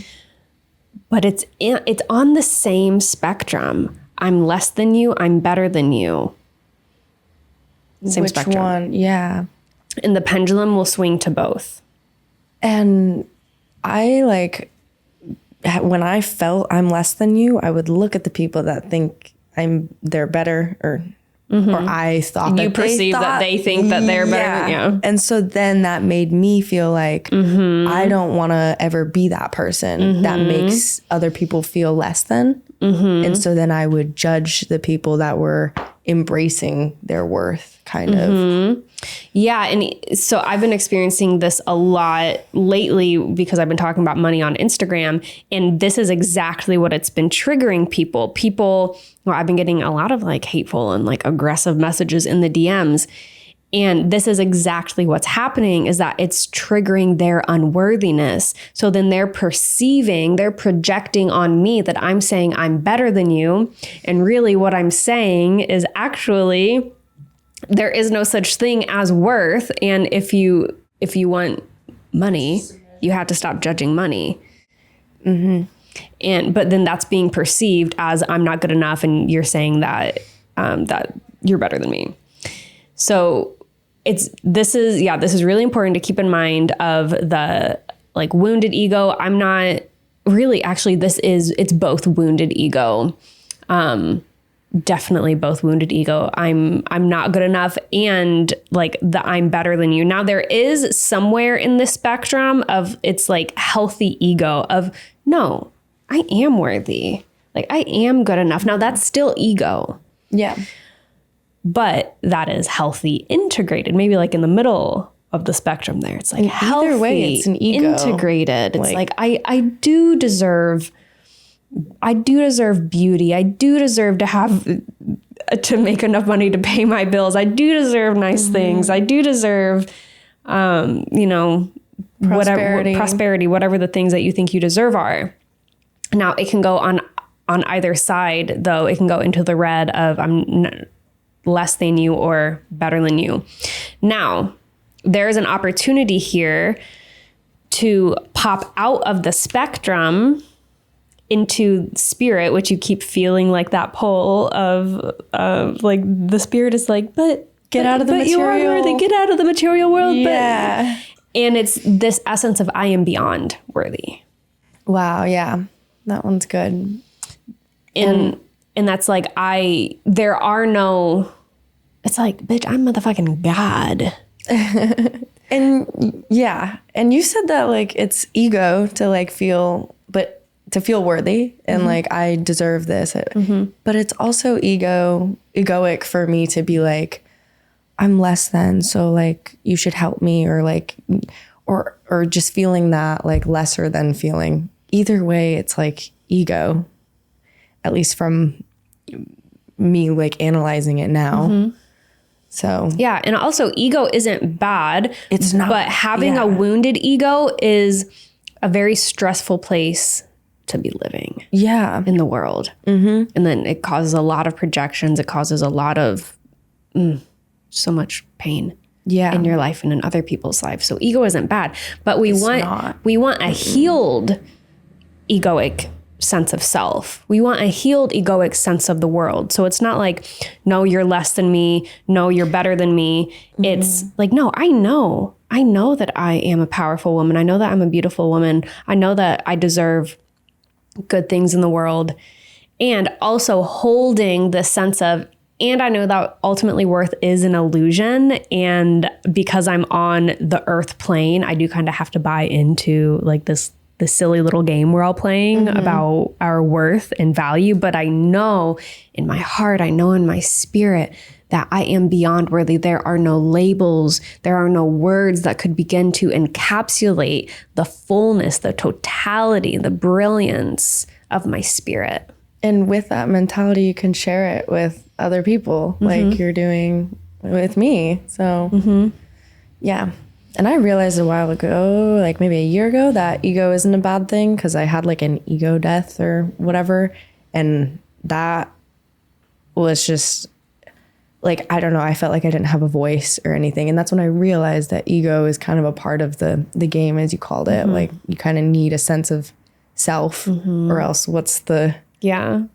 But it's on the same spectrum. I'm less than you, I'm better than you. Same Which spectrum. one? Yeah. And the pendulum will swing to both. And I when I felt I'm less than you, I would look at the people that think they're better, or I thought that you perceive that they think that they're better than you. And so then that made me feel like I don't want to ever be that person that makes other people feel less than. And so then I would judge the people that were embracing their worth, kind of. Yeah. And so I've been experiencing this a lot lately because I've been talking about money on Instagram. And this is exactly what it's been triggering people. Well, I've been getting a lot of like hateful and like aggressive messages in the DMs. And this is exactly what's happening, is that it's triggering their unworthiness. So then they're projecting on me that I'm saying I'm better than you. And really what I'm saying is actually there is no such thing as worth. And if you want money, you have to stop judging money. But then that's being perceived as I'm not good enough, and you're saying that that you're better than me. So this is really important to keep in mind of the like wounded ego. I'm not really, actually, it's both wounded ego. Definitely both wounded ego. I'm not good enough, and like the I'm better than you. Now there is somewhere in this spectrum of it's like healthy ego of no, I am worthy. Like I am good enough. Now that's still ego. Yeah. But that is healthy, integrated, maybe like in the middle of the spectrum there. It's like healthy, either way, it's an ego. Integrated. It's like I do deserve beauty. I do deserve to make enough money to pay my bills. I do deserve nice things. I do deserve, prosperity, whatever the things that you think you deserve are. Now it can go on either side, though. It can go into the red of less than you or better than you. Now, there is an opportunity here to pop out of the spectrum into spirit, which you keep feeling like that pull of like the spirit is like, but get out of the material. You are worthy. Get out of the material world. Yeah. And it's this essence of I am beyond worthy. Wow. Yeah. That one's good. And that's like, there are no, it's like, bitch, I'm motherfucking God. And yeah. And you said that like it's ego to like feel, but to feel worthy and like, I deserve this. But it's also egoic for me to be like, I'm less than, so like you should help me, or like, or just feeling that like lesser than feeling. Either way, it's like ego, at least from me like analyzing it now. So yeah. And also ego isn't bad. It's not. But having a wounded ego is a very stressful place to be living in the world. And then it causes a lot of projections. It causes a lot of so much pain in your life and in other people's lives. So ego isn't bad, but we want a healed egoic sense of self. We want a healed egoic sense of the world. So it's not like, no, you're less than me. No, you're better than me. It's like, no, I know that I am a powerful woman. I know that I'm a beautiful woman. I know that I deserve good things in the world. And also holding the sense of, and I know that ultimately worth is an illusion. And because I'm on the earth plane, I do kind of have to buy into like the silly little game we're all playing about our worth and value. But I know in my heart, I know in my spirit that I am beyond worthy. There are no labels. There are no words that could begin to encapsulate the fullness, the totality, the brilliance of my spirit. And with that mentality, you can share it with other people like you're doing with me. So yeah, And I realized a while ago, like maybe a year ago, that ego isn't a bad thing because I had like an ego death or whatever. And that was just like, I don't know, I felt like I didn't have a voice or anything. And that's when I realized that ego is kind of a part of the game, as you called it. Like you kind of need a sense of self or else what's the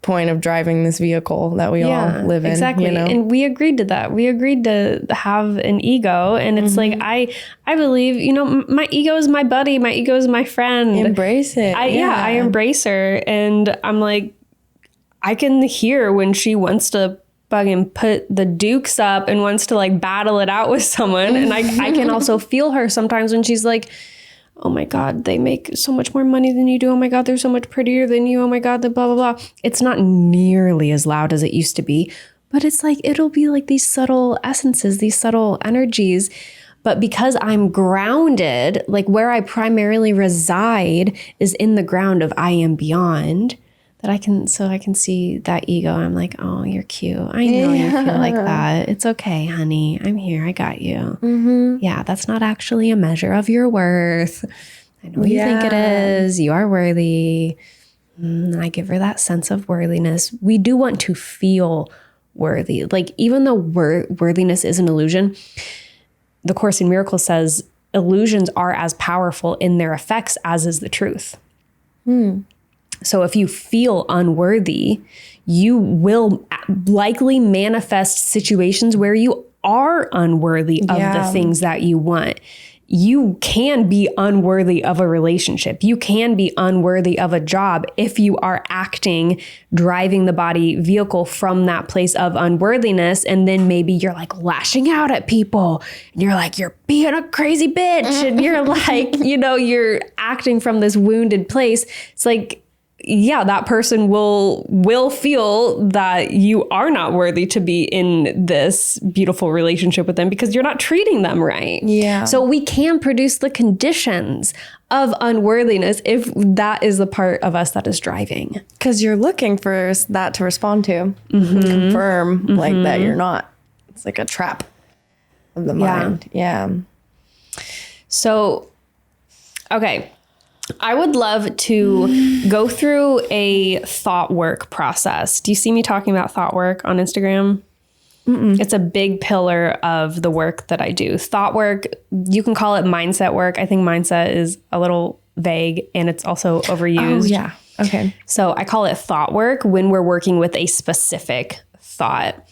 point of driving this vehicle that we all live in? Exactly. You know? And we agreed to that. We agreed to have an ego. And it's like, I believe, you know, my ego is my buddy. My ego is my friend. Embrace it. I embrace her. And I'm like, I can hear when she wants to fucking put the dukes up and wants to like battle it out with someone. And I can also feel her sometimes when she's like, oh my God, they make so much more money than you do. Oh my God, they're so much prettier than you. Oh my God, the blah, blah, blah. It's not nearly as loud as it used to be, but it's like, it'll be like these subtle essences, these subtle energies. But because I'm grounded, like where I primarily reside is in the ground of I am beyond, that I can see that ego. I'm like, oh, you're cute. I know you feel like that. It's okay, honey. I'm here. I got you. Yeah, that's not actually a measure of your worth. I know you think it is. You are worthy. I give her that sense of worthiness. We do want to feel worthy. Like even though worthiness is an illusion, the Course in Miracles says illusions are as powerful in their effects as is the truth. So if you feel unworthy, you will likely manifest situations where you are unworthy of the things that you want. You can be unworthy of a relationship. You can be unworthy of a job if you are driving the body vehicle from that place of unworthiness. And then maybe you're like lashing out at people and you're like, you're being a crazy bitch. And you're like, you know, you're acting from this wounded place. It's like, yeah, that person will feel that you are not worthy to be in this beautiful relationship with them because you're not treating them right. Yeah. So we can produce the conditions of unworthiness if that is the part of us that is driving. Because you're looking for that to respond to, confirm like that you're not. It's like a trap of the mind. Yeah. So, okay. I would love to go through a thought work process. Do you see me talking about thought work on Instagram? It's a big pillar of the work that I do. Thought work, you can call it mindset work. I think mindset is a little vague and it's also overused. Oh, yeah. Okay. So I call it thought work when we're working with a specific thought.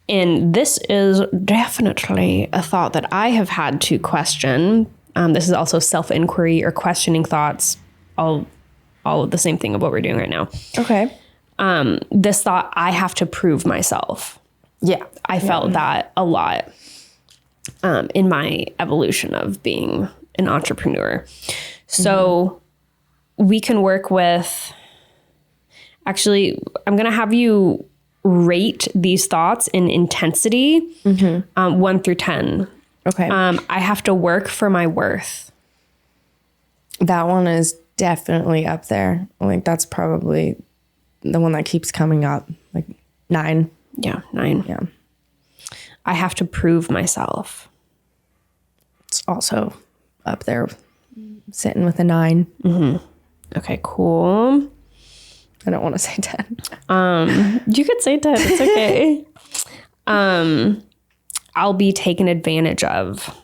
And this is definitely a thought that I have had to question. This is also self-inquiry or questioning thoughts, all the same thing of what we're doing right now. Okay. This thought, I have to prove myself. Yeah. I felt that a lot in my evolution of being an entrepreneur. So we can work with, actually, I'm going to have you rate these thoughts in intensity, 1 through 10. Okay. I have to work for my worth. That one is definitely up there. Like that's probably the one that keeps coming up. Like 9. Yeah, 9. Yeah. I have to prove myself. It's also up there, sitting with a 9. Okay, cool. I don't want to say 10. You could say 10. It's okay. I'll be taken advantage of.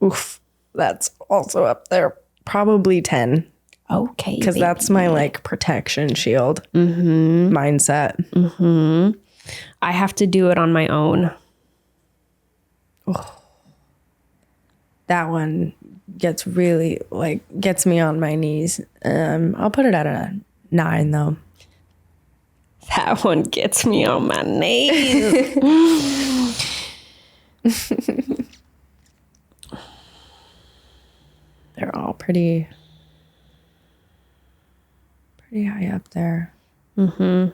Oof. That's also up there. Probably 10. Okay. Because that's my like protection shield mindset. I have to do it on my own. Oh. That one gets really gets me on my knees. I'll put it at a 9 though. That one gets me on my knees. They're all pretty high up there. But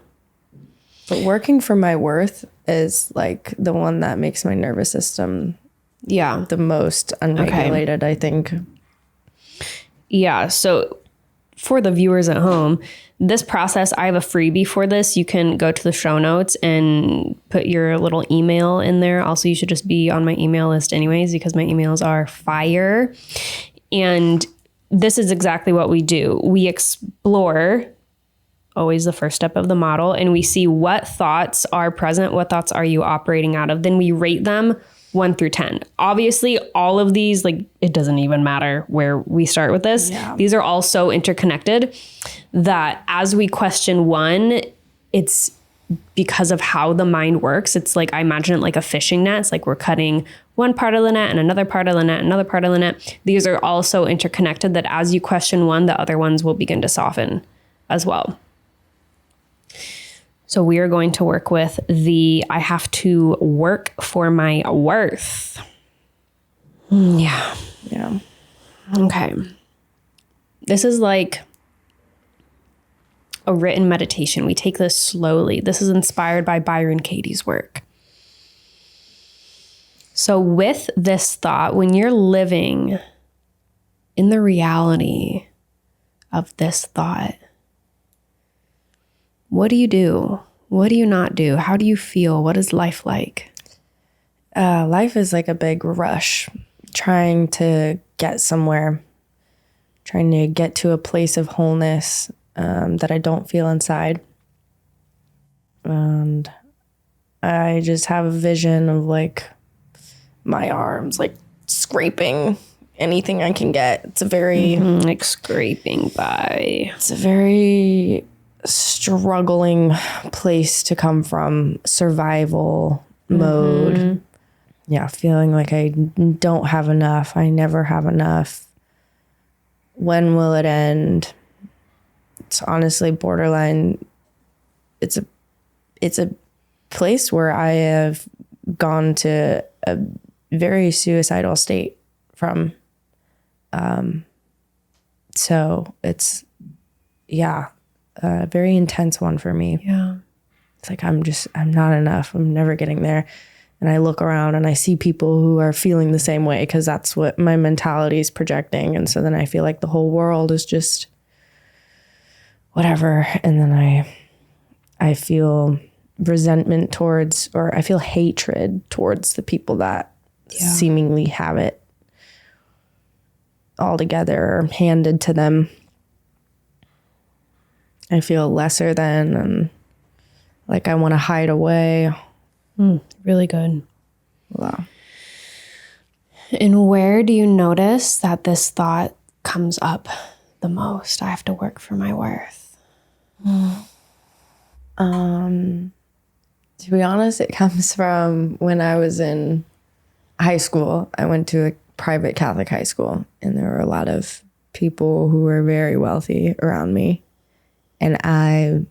working for my worth is like the one that makes my nervous system the most unregulated, I think. Yeah. So for the viewers at home, this process, I have a freebie for this. You can go to the show notes and put your little email in there. Also, you should just be on my email list anyways, because my emails are fire. And this is exactly what we do. We explore, always the first step of the model, and we see what thoughts are present, what thoughts are you operating out of. Then we rate them 1 through 10. Obviously, all of these, like, it doesn't even matter where we start with this. Yeah. These are all so interconnected that as we question one, it's because of how the mind works. It's like, I imagine it like a fishing net. It's like we're cutting one part of the net and another part of the net, another part of the net. These are all so interconnected that as you question one, the other ones will begin to soften as well. So we are going to work with I have to work for my worth. Yeah. Yeah. Okay. This is like a written meditation. We take this slowly. This is inspired by Byron Katie's work. So with this thought, when you're living in the reality of this thought, what do you do? What do you not do? How do you feel? What is life like? Life is like a big rush, trying to get somewhere, trying to get to a place of wholeness that I don't feel inside. And I just have a vision of like my arms like scraping anything I can get. It's a very like scraping by. It's a very struggling place to come from, survival mode. Yeah, feeling like I don't have enough. I never have enough. When will it end? It's honestly borderline. It's a place where I have gone to a very suicidal state from. So it's, yeah, a very intense one for me. Yeah. It's like, I'm not enough. I'm never getting there. And I look around and I see people who are feeling the same way because that's what my mentality is projecting. And so then I feel like the whole world is just whatever. And then I feel resentment towards, or I feel hatred towards the people that seemingly have it all together or handed to them. I feel lesser than, and like I want to hide away. Really good. Wow. And where do you notice that this thought comes up the most? I have to work for my worth. To be honest, it comes from when I was in high school. I went to a private Catholic high school, and there were a lot of people who were very wealthy around me. And I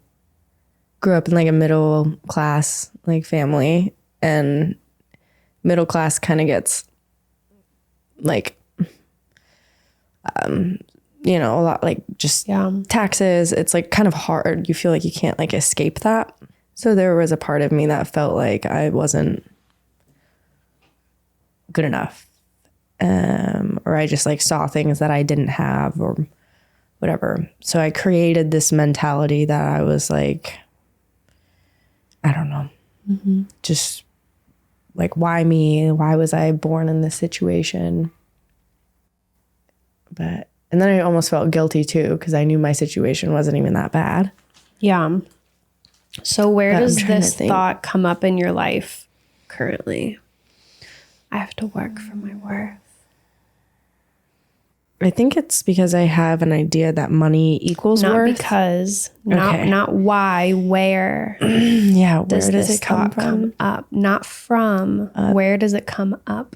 grew up in like a middle class like family, and middle class kind of gets like, you know, a lot like just taxes. It's like kind of hard. You feel like you can't like escape that. So there was a part of me that felt like I wasn't good enough. Or I just like saw things that I didn't have or whatever. So I created this mentality that I was like, I don't know, just like, why me? Why was I born in this situation? And then I almost felt guilty too, because I knew my situation wasn't even that bad. Yeah. So where does this thought come up in your life currently? I have to work for my worth. I think it's because I have an idea that money equals worth. Not because, not why, where. Yeah, where does it come up? Not from. Where does it come up?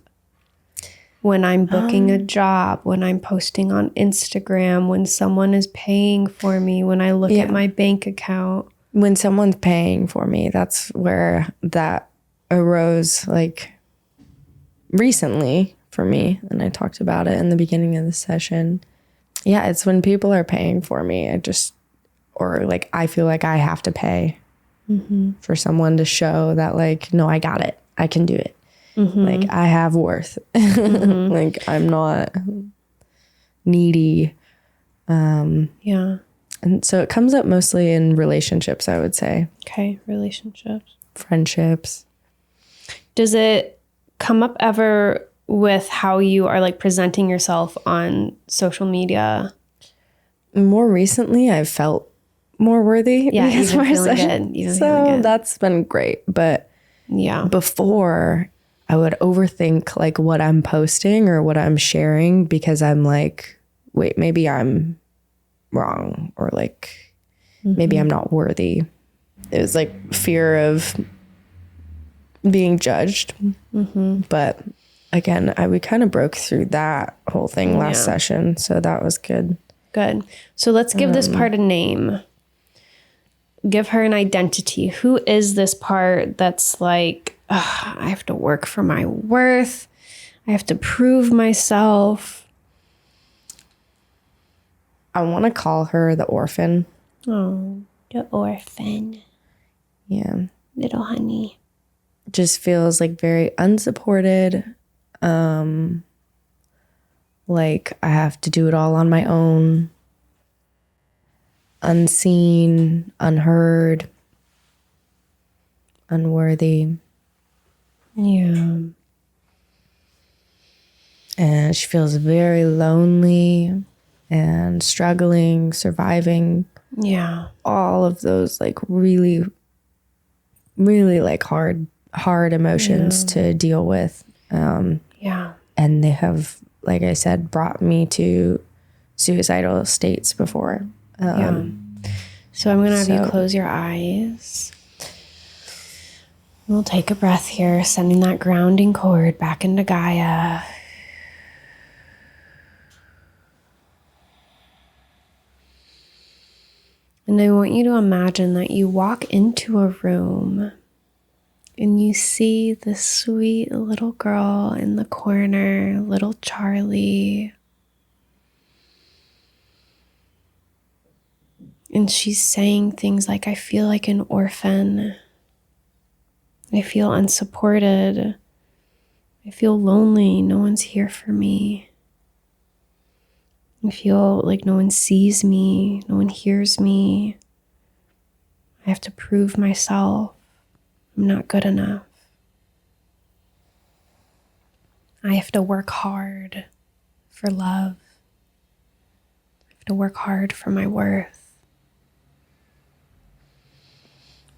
When I'm booking a job, when I'm posting on Instagram, when someone is paying for me, when I look at my bank account. When someone's paying for me, that's where that arose like recently for me. And I talked about it in the beginning of the session. Yeah, it's when people are paying for me. Or like I feel like I have to pay for someone to show that like, no, I got it. I can do it. Like I have worth. Like I'm not needy Yeah. And so it comes up mostly in relationships, I would say. Okay. Relationships. Friendships. Does it come up ever with how you are like presenting yourself on social media? More recently, I've felt more worthy. Yeah, because even more feeling session- good. Even so feeling good. that's been great. But Yeah. before, I would overthink like what I'm posting or what I'm sharing because I'm like, wait, maybe I'm wrong, or like maybe I'm not worthy. It was like fear of being judged. But again, we kind of broke through that whole thing last session. So that was good. Good. So let's give this part a name. Give her an identity. Who is this part that's like, I have to work for my worth. I have to prove myself. I want to call her the orphan. Oh, the orphan. Yeah. Little honey. Just feels like very unsupported. Like I have to do it all on my own. Unseen, unheard, unworthy. Yeah. And she feels very lonely and struggling, surviving. Yeah. All of those like really, really like hard emotions to deal with. Yeah. And they have, like I said, brought me to suicidal states before. So I'm going to have you close your eyes. We'll take a breath here, sending that grounding cord back into Gaia. And I want you to imagine that you walk into a room and you see this sweet little girl in the corner, little Charley. And she's saying things like, I feel like an orphan. I feel unsupported. I feel lonely. No one's here for me. I feel like no one sees me. No one hears me. I have to prove myself. I'm not good enough. I have to work hard for love. I have to work hard for my worth.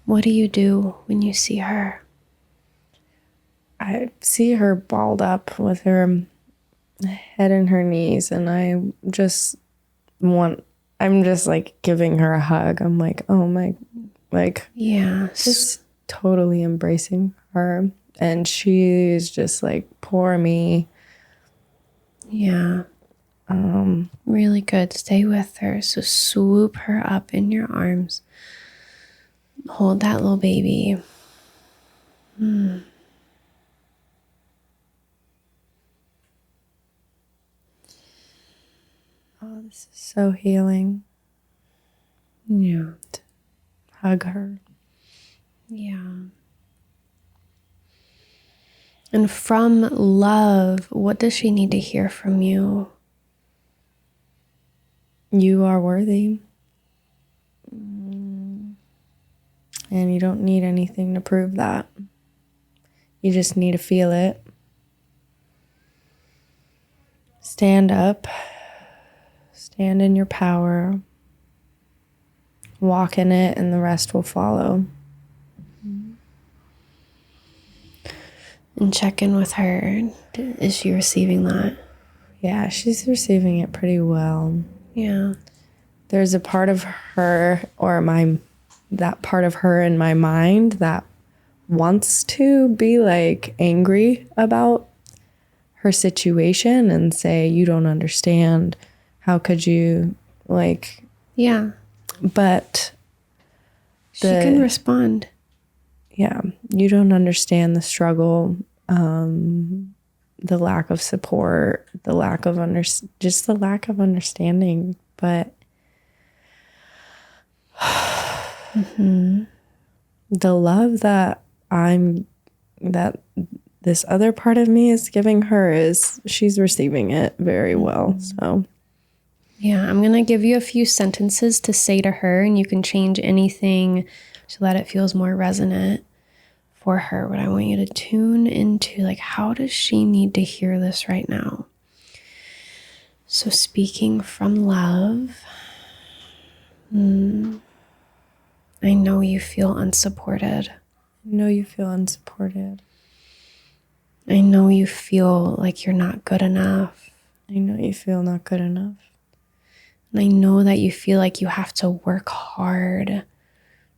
What do you do when you see her? I see her balled up with her head in her knees, and I'm just like giving her a hug. I'm like, oh my, like, Yeah. just totally embracing her. And she's just like, poor me. Yeah. Really good. Stay with her. So swoop her up in your arms. Hold that little baby. Oh, this is so healing. Yeah. Hug her. Yeah. And from love, what does she need to hear from you? You are worthy. And you don't need anything to prove that. You just need to feel it. Stand up. Stand in your power. Walk in it, and the rest will follow. And check in with her. Is she receiving that? Yeah, she's receiving it pretty well. Yeah. There's a part of her, that part of her in my mind that wants to be like angry about her situation and say, you don't understand. How could you, like... Yeah. But... She can respond. Yeah. You don't understand the struggle, the lack of support, the lack of just the lack of understanding. But the love that this other part of me is giving her she's receiving it very well. So Yeah, I'm going to give you a few sentences to say to her, and you can change anything so that it feels more resonant for her. But I want you to tune into, like, how does she need to hear this right now? So speaking from love, I know you feel unsupported. I know you feel unsupported. I know you feel like you're not good enough. I know you feel not good enough. And I know that you feel like you have to work hard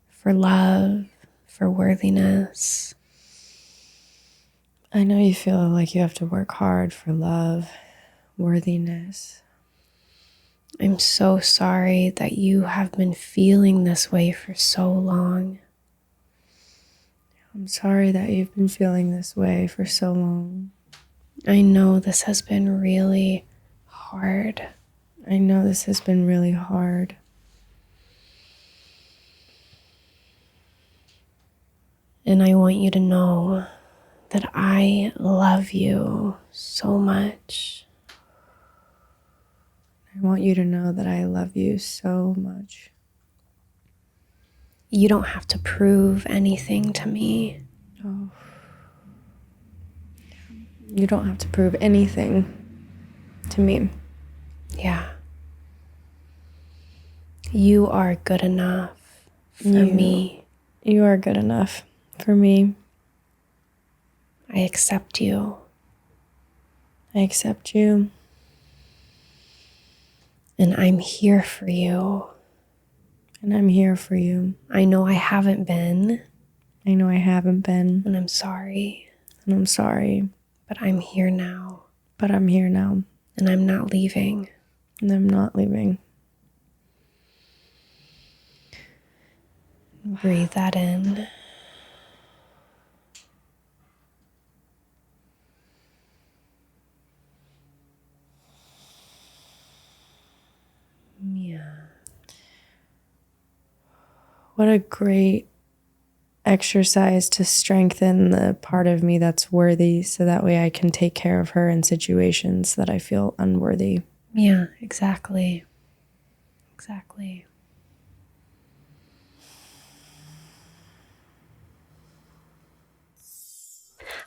for love, for worthiness. I know you feel like you have to work hard for love, worthiness. I'm so sorry that you have been feeling this way for so long. I'm sorry that you've been feeling this way for so long. I know this has been really hard. I know this has been really hard. And I want you to know that I love you so much. I want you to know that I love you so much. You don't have to prove anything to me. Oh. You don't have to prove anything to me. Yeah. You are good enough for me. You are good enough for me. I accept you. I accept you. And I'm here for you. And I'm here for you. I know I haven't been. I know I haven't been. And I'm sorry. And I'm sorry. But I'm here now. But I'm here now. And I'm not leaving. And I'm not leaving. Breathe that in. Yeah. What a great exercise to strengthen the part of me that's worthy, so that way I can take care of her in situations that I feel unworthy. Yeah, exactly. Exactly.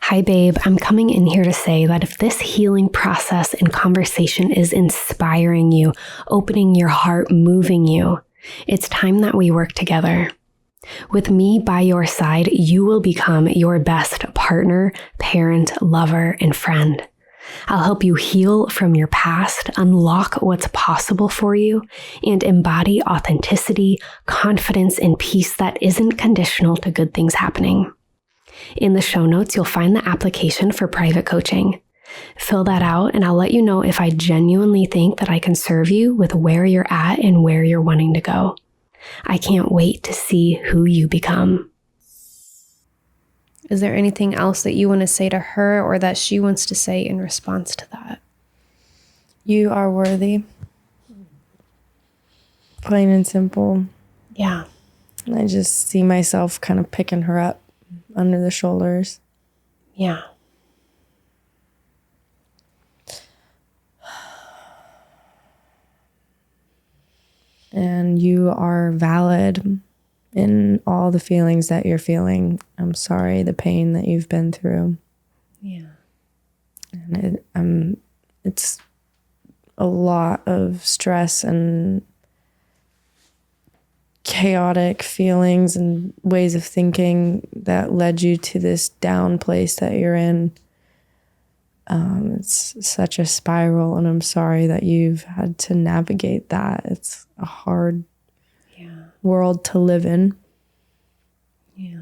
Hi, babe. I'm coming in here to say that if this healing process and conversation is inspiring you, opening your heart, moving you, it's time that we work together. With me by your side, you will become your best partner, parent, lover, and friend. I'll help you heal from your past, unlock what's possible for you, and embody authenticity, confidence, and peace that isn't conditional to good things happening. In the show notes, you'll find the application for private coaching. Fill that out, and I'll let you know if I genuinely think that I can serve you with where you're at and where you're wanting to go. I can't wait to see who you become. Is there anything else that you want to say to her or that she wants to say in response to that? You are worthy. Plain and simple. Yeah. And I just see myself kind of picking her up under the shoulders. Yeah. And you are valid in all the feelings that you're feeling. I'm sorry, the pain that you've been through. Yeah. And it's a lot of stress and chaotic feelings and ways of thinking that led you to this down place that you're in. It's such a spiral, and I'm sorry that you've had to navigate that. It's a hard world to live in. Yeah.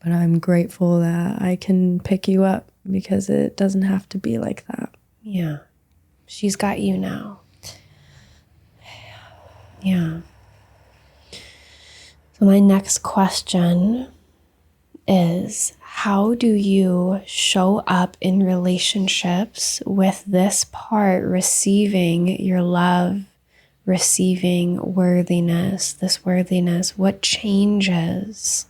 But I'm grateful that I can pick you up, because it doesn't have to be like that. Yeah. She's got you now. Yeah. So my next question is, how do you show up in relationships with this part, receiving your love, receiving worthiness, this worthiness? What changes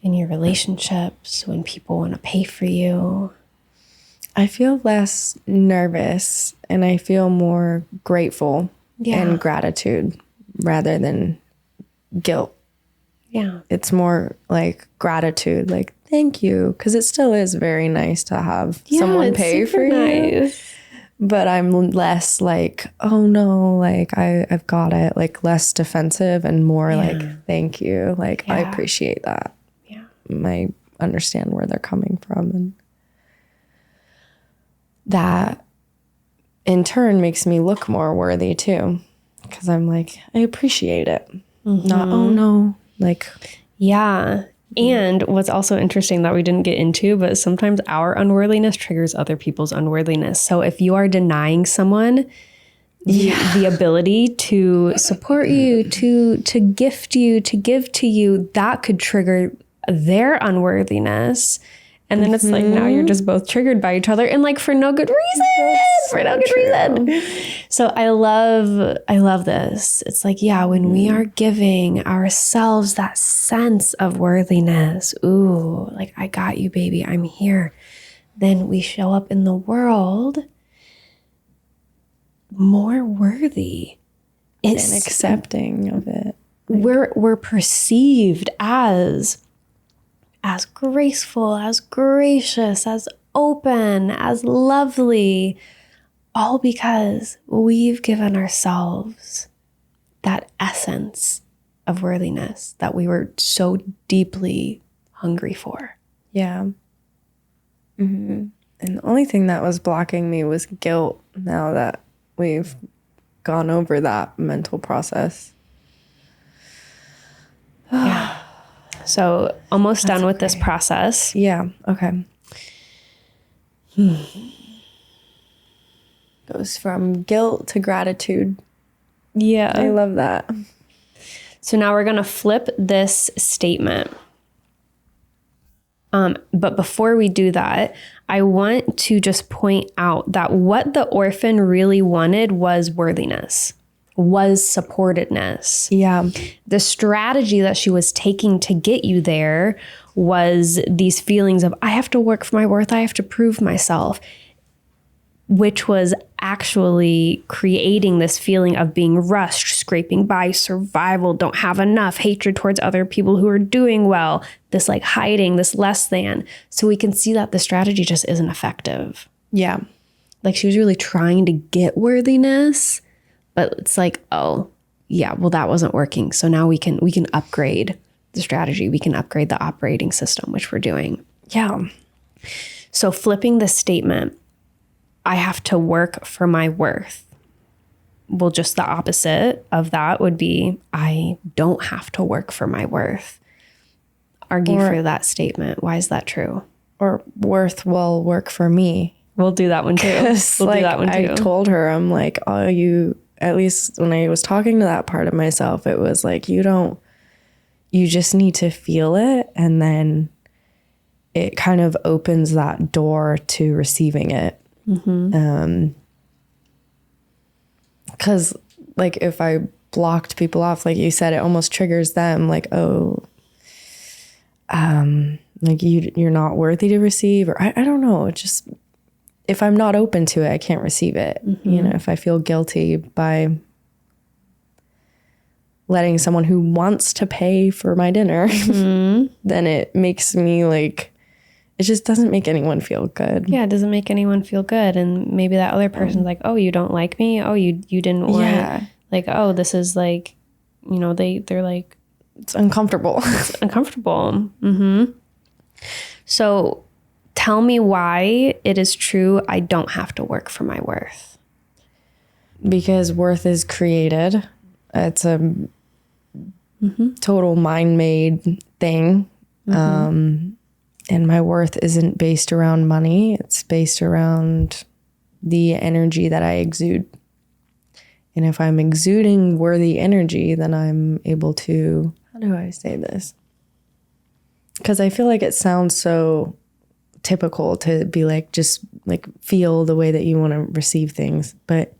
in your relationships when people want to pay for you? I feel less nervous and I feel more grateful and gratitude rather than guilt. Yeah. It's more like gratitude, like, thank you. Because it still is very nice to have someone pay for you. But I'm less like, oh no, like I've got it, like less defensive and more like, thank you. Like, I appreciate that. Yeah. I understand where they're coming from. And that in turn makes me look more worthy too. Because I'm like, I appreciate it. Not, oh no, like. Yeah. And what's also interesting that we didn't get into, but sometimes our unworthiness triggers other people's unworthiness. So if you are denying someone the ability to support you, to gift you, to give to you, that could trigger their unworthiness. And then it's like, now you're just both triggered by each other and like for no good reason, So I love this. It's like, yeah, when we are giving ourselves that sense of worthiness, ooh, like I got you, baby, I'm here. Then we show up in the world more worthy. And accepting of it. We're perceived as graceful, as gracious, as open, as lovely, all because we've given ourselves that essence of worthiness that we were so deeply hungry for. Yeah. And the only thing that was blocking me was guilt now that we've gone over that mental process. Yeah. So almost done with this process. Yeah. Okay. Goes from guilt to gratitude. Yeah. I love that. So now we're going to flip this statement. But before we do that, I want to just point out that what the orphan really wanted was worthiness, was supportedness. Yeah. The strategy that she was taking to get you there was these feelings of, I have to work for my worth, I have to prove myself, which was actually creating this feeling of being rushed, scraping by, survival, don't have enough, hatred towards other people who are doing well, this like hiding, this less than. So we can see that the strategy just isn't effective. Yeah. Like she was really trying to get worthiness, but it's like, oh, yeah, well, that wasn't working. So now we can upgrade the strategy. We can upgrade the operating system, which we're doing. Yeah. So flipping the statement, I have to work for my worth. Well, just the opposite of that would be, I don't have to work for my worth. Argue for that statement. Why is that true? Or worth will work for me. We'll do that one too. We'll do that one too. I told her, I'm like, oh, you, at least when I was talking to that part of myself, it was like, you just need to feel it. And then it kind of opens that door to receiving it. Because like if I blocked people off, like you said, it almost triggers them like, oh, like you're not worthy to receive, or I don't know. It just, if I'm not open to it, I can't receive it. You know, if I feel guilty by letting someone who wants to pay for my dinner, then it makes me like, it just doesn't make anyone feel good. Yeah, it doesn't make anyone feel good. And maybe that other person's like, oh, you don't like me? Oh, you didn't want, like, oh, this is like, you know, they're like, it's uncomfortable. It's uncomfortable. So tell me why it is true I don't have to work for my worth. Because worth is created. It's a total mind-made thing. And my worth isn't based around money. It's based around the energy that I exude. And if I'm exuding worthy energy, then I'm able to, how do I say this? Because I feel like it sounds so typical to be like, just like feel the way that you want to receive things. But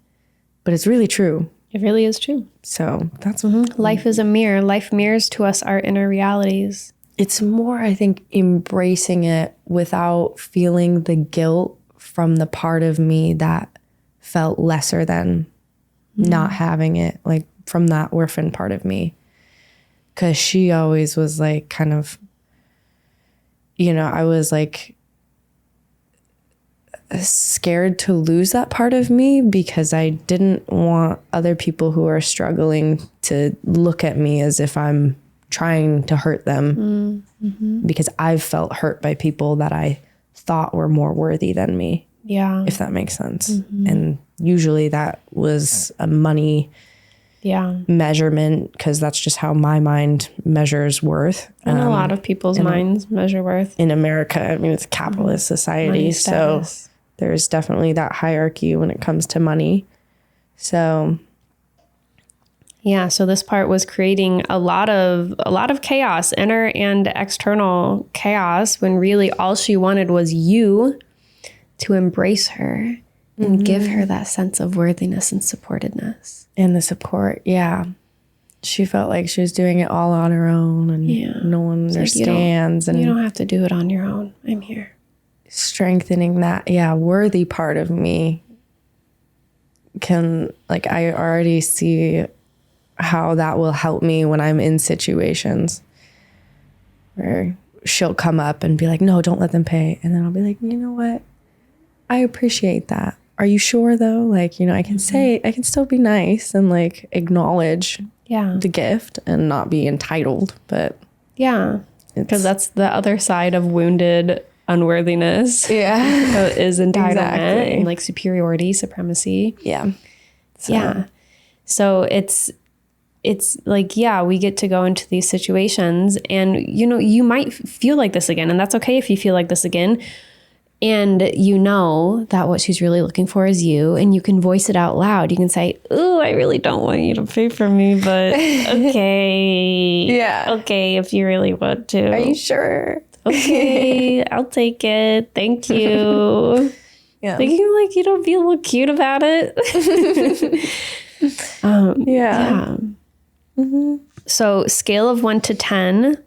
it's really true. It really is true. So that's life is a mirror. Life mirrors to us our inner realities. It's more, I think, embracing it without feeling the guilt from the part of me that felt lesser than not having it, like from that orphan part of me. Because she always was like kind of, you know, I was like scared to lose that part of me because I didn't want other people who are struggling to look at me as if I'm trying to hurt them, because I've felt hurt by people that I thought were more worthy than me. Yeah. If that makes sense. And usually that was a money measurement, because that's just how my mind measures worth. And a lot of people's minds measure worth. In America, I mean, it's a capitalist society. So there's definitely that hierarchy when it comes to money. So yeah, so this part was creating a lot of chaos, inner and external chaos, when really all she wanted was you to embrace her and give her that sense of worthiness and supportedness. And the support, yeah. She felt like she was doing it all on her own, and no one understands. You don't have to do it on your own. I'm here. Strengthening that, worthy part of me can, like, I already see how that will help me when I'm in situations where she'll come up and be like, no, don't let them pay. And then I'll be like, you know what? I appreciate that. Are you sure though? Like, you know, I can say, I can still be nice and like acknowledge the gift and not be entitled. But because that's the other side of wounded unworthiness. Is entitlement and like superiority, supremacy. So it's like, we get to go into these situations, and, you know, you might feel like this again, and that's okay if you feel like this again. And you know that what she's really looking for is you, and you can voice it out loud. You can say, "Oh, I really don't want you to pay for me, but okay. Okay, if you really want to. Are you sure? Okay, I'll take it. Thank you." Thinking like, you know, be a little cute about it. So scale of 1 to 10.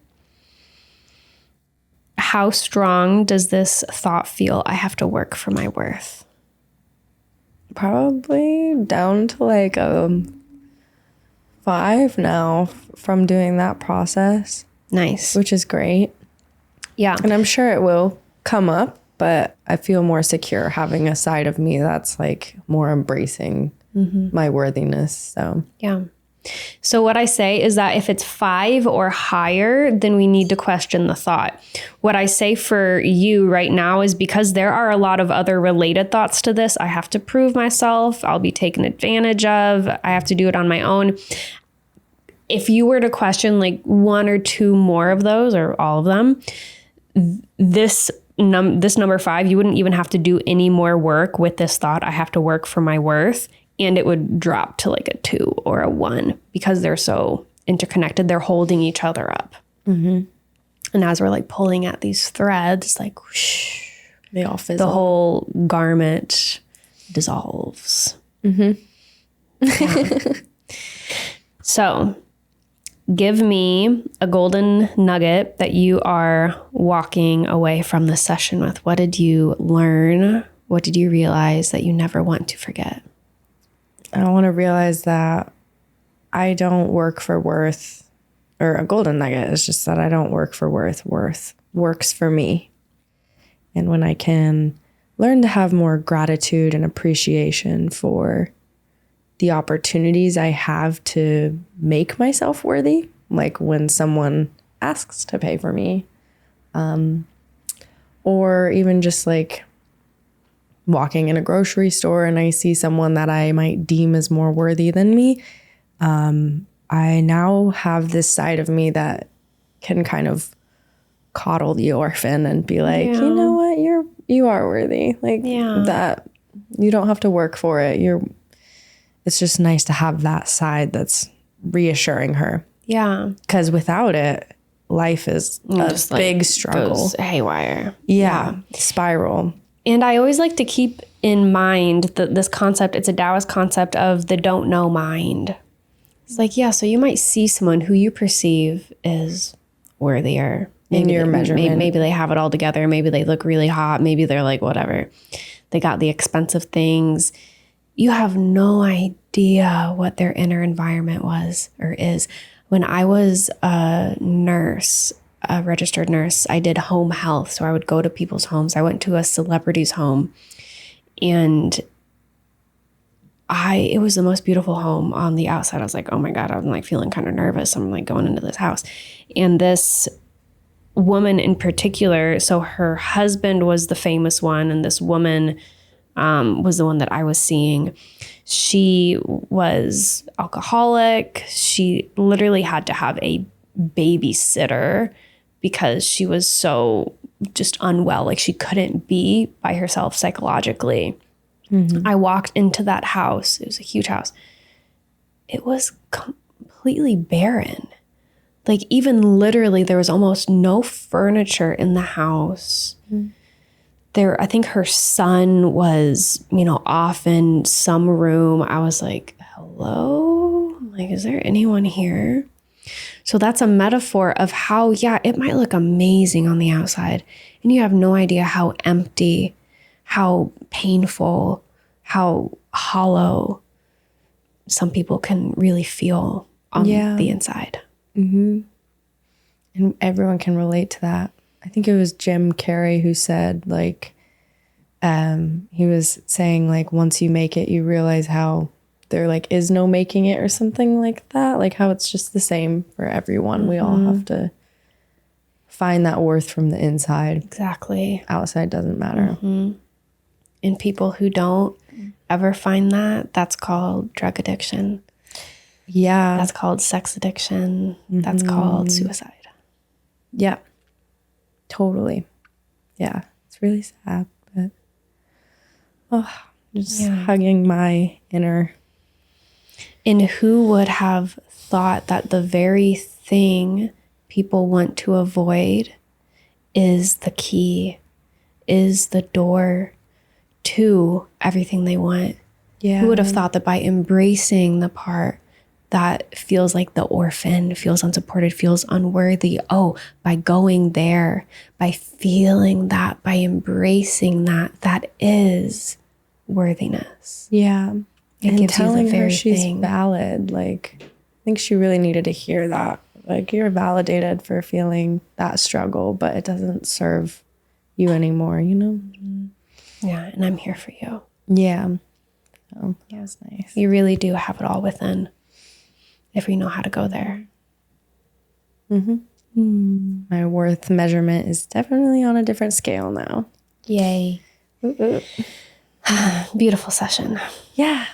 How strong does this thought feel? I have to work for my worth. Probably down to like a 5 now from doing that process. Nice. Which is great. Yeah. And I'm sure it will come up, but I feel more secure having a side of me that's like more embracing my worthiness. So So what I say is that if it's 5 or higher, then we need to question the thought. What I say for you right now is, because there are a lot of other related thoughts to this. I have to prove myself. I'll be taken advantage of. I have to do it on my own. If you were to question like 1 or 2 more of those, or all of them, this number 5, you wouldn't even have to do any more work with this thought. I have to work for my worth. And it would drop to like a 2 or a 1, because they're so interconnected. They're holding each other up. And as we're like pulling at these threads, it's like whoosh, they all fizzle. The whole garment dissolves. So give me a golden nugget that you are walking away from this session with. What did you learn? What did you realize that you never want to forget? I want to realize that I don't work for worth, or a golden nugget is just that I don't work for worth. Worth works for me. And when I can learn to have more gratitude and appreciation for the opportunities I have to make myself worthy, like when someone asks to pay for me, or even just like walking in a grocery store and I see someone that I might deem as more worthy than me, I now have this side of me that can kind of coddle the orphan and be like, you know what, you are worthy. Like that, you don't have to work for it. It's just nice to have that side that's reassuring her. Yeah. Because without it, life is a big struggle. Goes haywire. Yeah. Spiral. And I always like to keep in mind that this concept, it's a Taoist concept of the don't know mind. It's like, so you might see someone who you perceive is worthier. In your measurement. Maybe they have it all together. Maybe they look really hot. Maybe they're like whatever. They got the expensive things. You have no idea what their inner environment was or is. When I was a nurse, a registered nurse, I did home health. So I would go to people's homes. I went to a celebrity's home, and it was the most beautiful home on the outside. I was like, oh my God, I'm like feeling kind of nervous. I'm like going into this house. And this woman in particular, so her husband was the famous one, and this woman was the one that I was seeing. She was alcoholic. She literally had to have a babysitter because she was so just unwell. Like she couldn't be by herself psychologically. Mm-hmm. I walked into that house. It was a huge house. It was completely barren. Like even literally there was almost no furniture in the house. Mm. I think her son was, off in some room. I was like, hello? Like, is there anyone here? So that's a metaphor of how, it might look amazing on the outside, and you have no idea how empty, how painful, how hollow some people can really feel on the inside. Mm-hmm. And everyone can relate to that. I think it was Jim Carrey who said, like, he was saying, like, once you make it, you realize how there, like, is no making it or something like that. Like, how it's just the same for everyone. Mm-hmm. We all have to find that worth from the inside. Exactly. Outside doesn't matter. Mm-hmm. And people who don't ever find that, that's called drug addiction. Yeah. That's called sex addiction. Mm-hmm. That's called suicide. Yeah. Totally. Yeah. It's really sad, but just hugging my inner. And who would have thought that the very thing people want to avoid is the key, is the door to everything they want? Yeah. Who would have thought that by embracing the part that feels like the orphan, feels unsupported, feels unworthy, by going there, by feeling that, by embracing that is worthiness. Yeah. It gives telling you the very her she's thing. valid. Like, I think she really needed to hear that. Like, you're validated for feeling that struggle, but it doesn't serve you anymore, Yeah, and I'm here for you. Yeah. Oh, that was nice. You really do have it all within if we know how to go there. Mm-hmm. Mm. My worth measurement is definitely on a different scale now. Yay. Beautiful session. Yeah.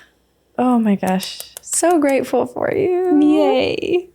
Oh my gosh. So grateful for you. Yay.